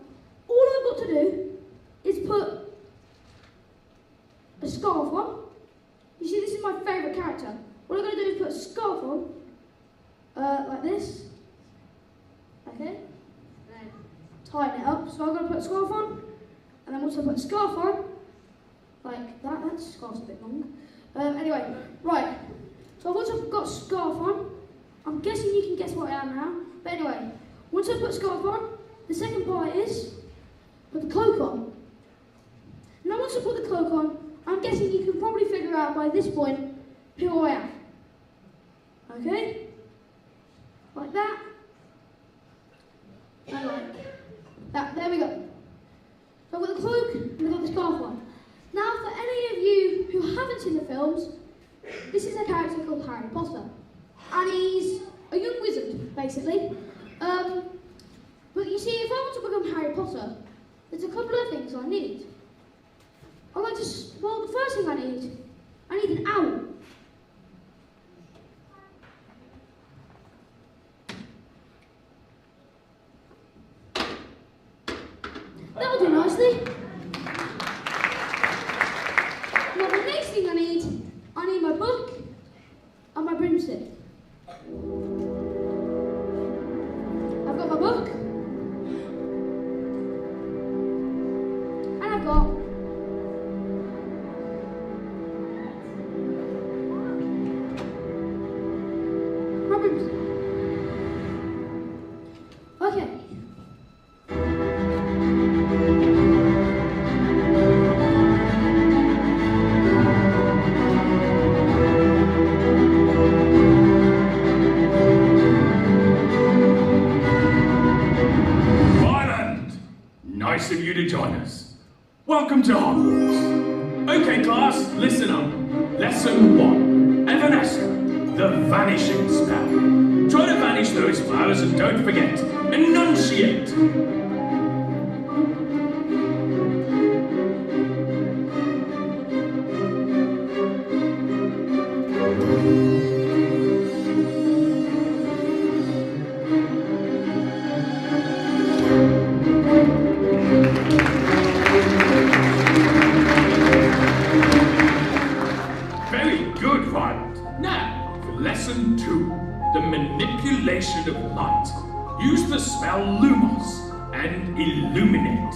all I've got to do is put a scarf on. You see, this is my favourite character. All I've got to do is put a scarf on, like this. Okay? And then tighten it up. So I'm going to put a scarf on, and then once I put a scarf on, like that, that scarf's a bit long. Anyway, right. So once I've got a scarf on, I'm guessing you can guess what I am now. But anyway, once I put a scarf on, the second part is put the cloak on. Now once I put the cloak on, I'm guessing you can probably figure out by this point who I am. Okay? Like that. And like that. There we go. So I've got the cloak and I've got the scarf on. Now for any of you who haven't seen the films, this is a character called Harry Potter. And he's a young wizard, basically. But you see, if I want to become Harry Potter, there's a couple of things I need. Well, the first thing I need an owl. That'll do nicely. Now the next thing I need my book and my broomstick. I've got my book. And I've got my broomstick. Okay. Ryland, nice of you to join us. Welcome to Hogwarts. Okay, class, listen up. Lesson 1. Evanescence, the vanishing spell. Try to vanish those flowers and don't forget, enunciate. Very good, Ryland. Now, for lesson 2, the manipulation of light. Use the spell Lumos and illuminate.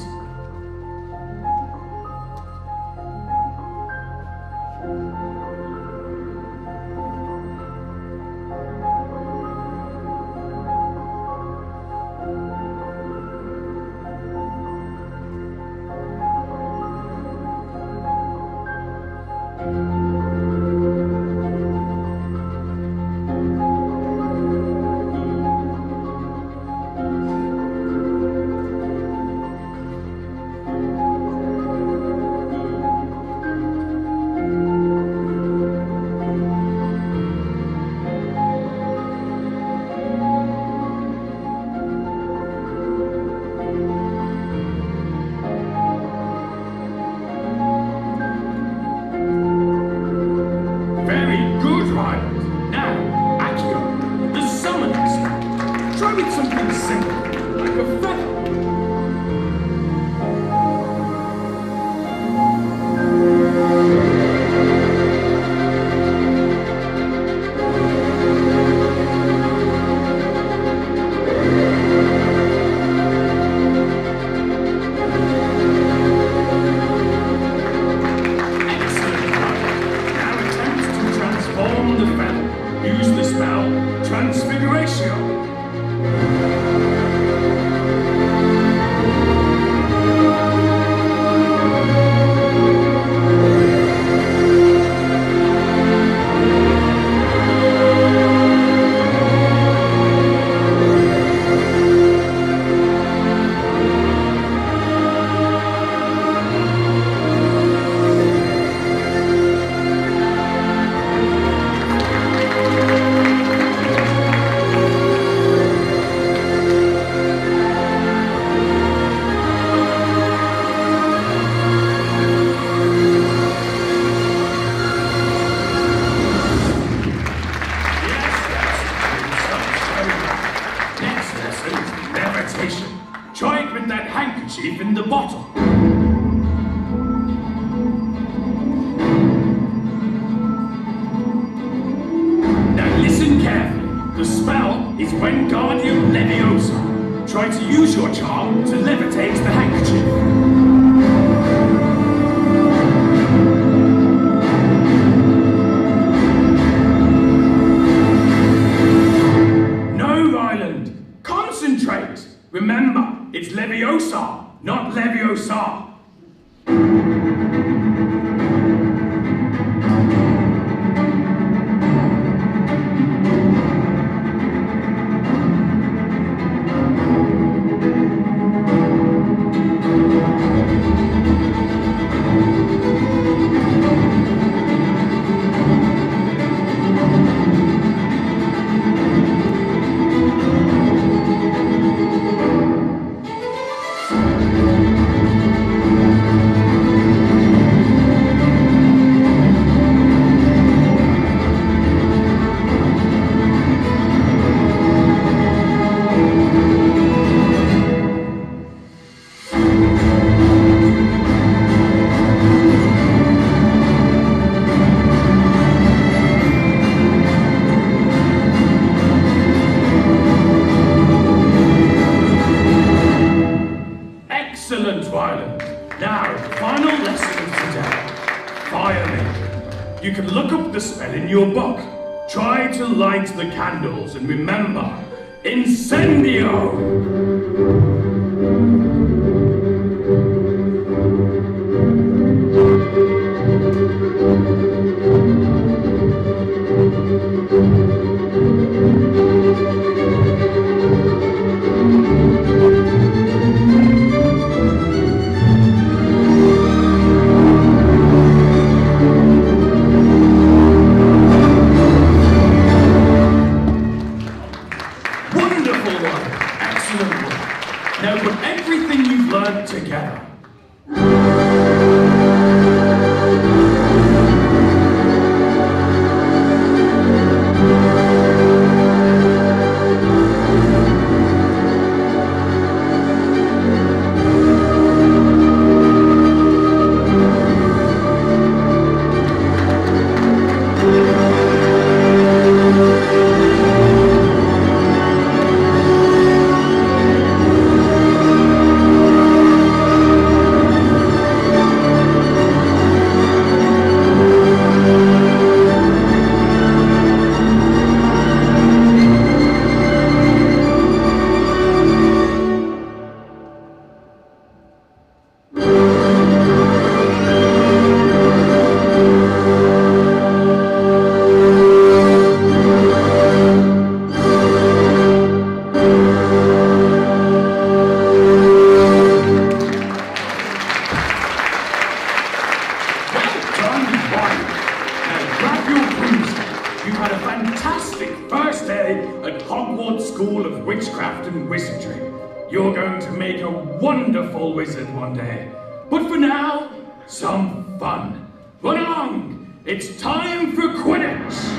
Try with something simple, like a feather. The candles and remember, incendio! Wizard one day. But for now, some fun. Run along! It's time for Quidditch!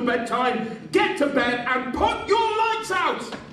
bedtime. Get to bed and put your lights out!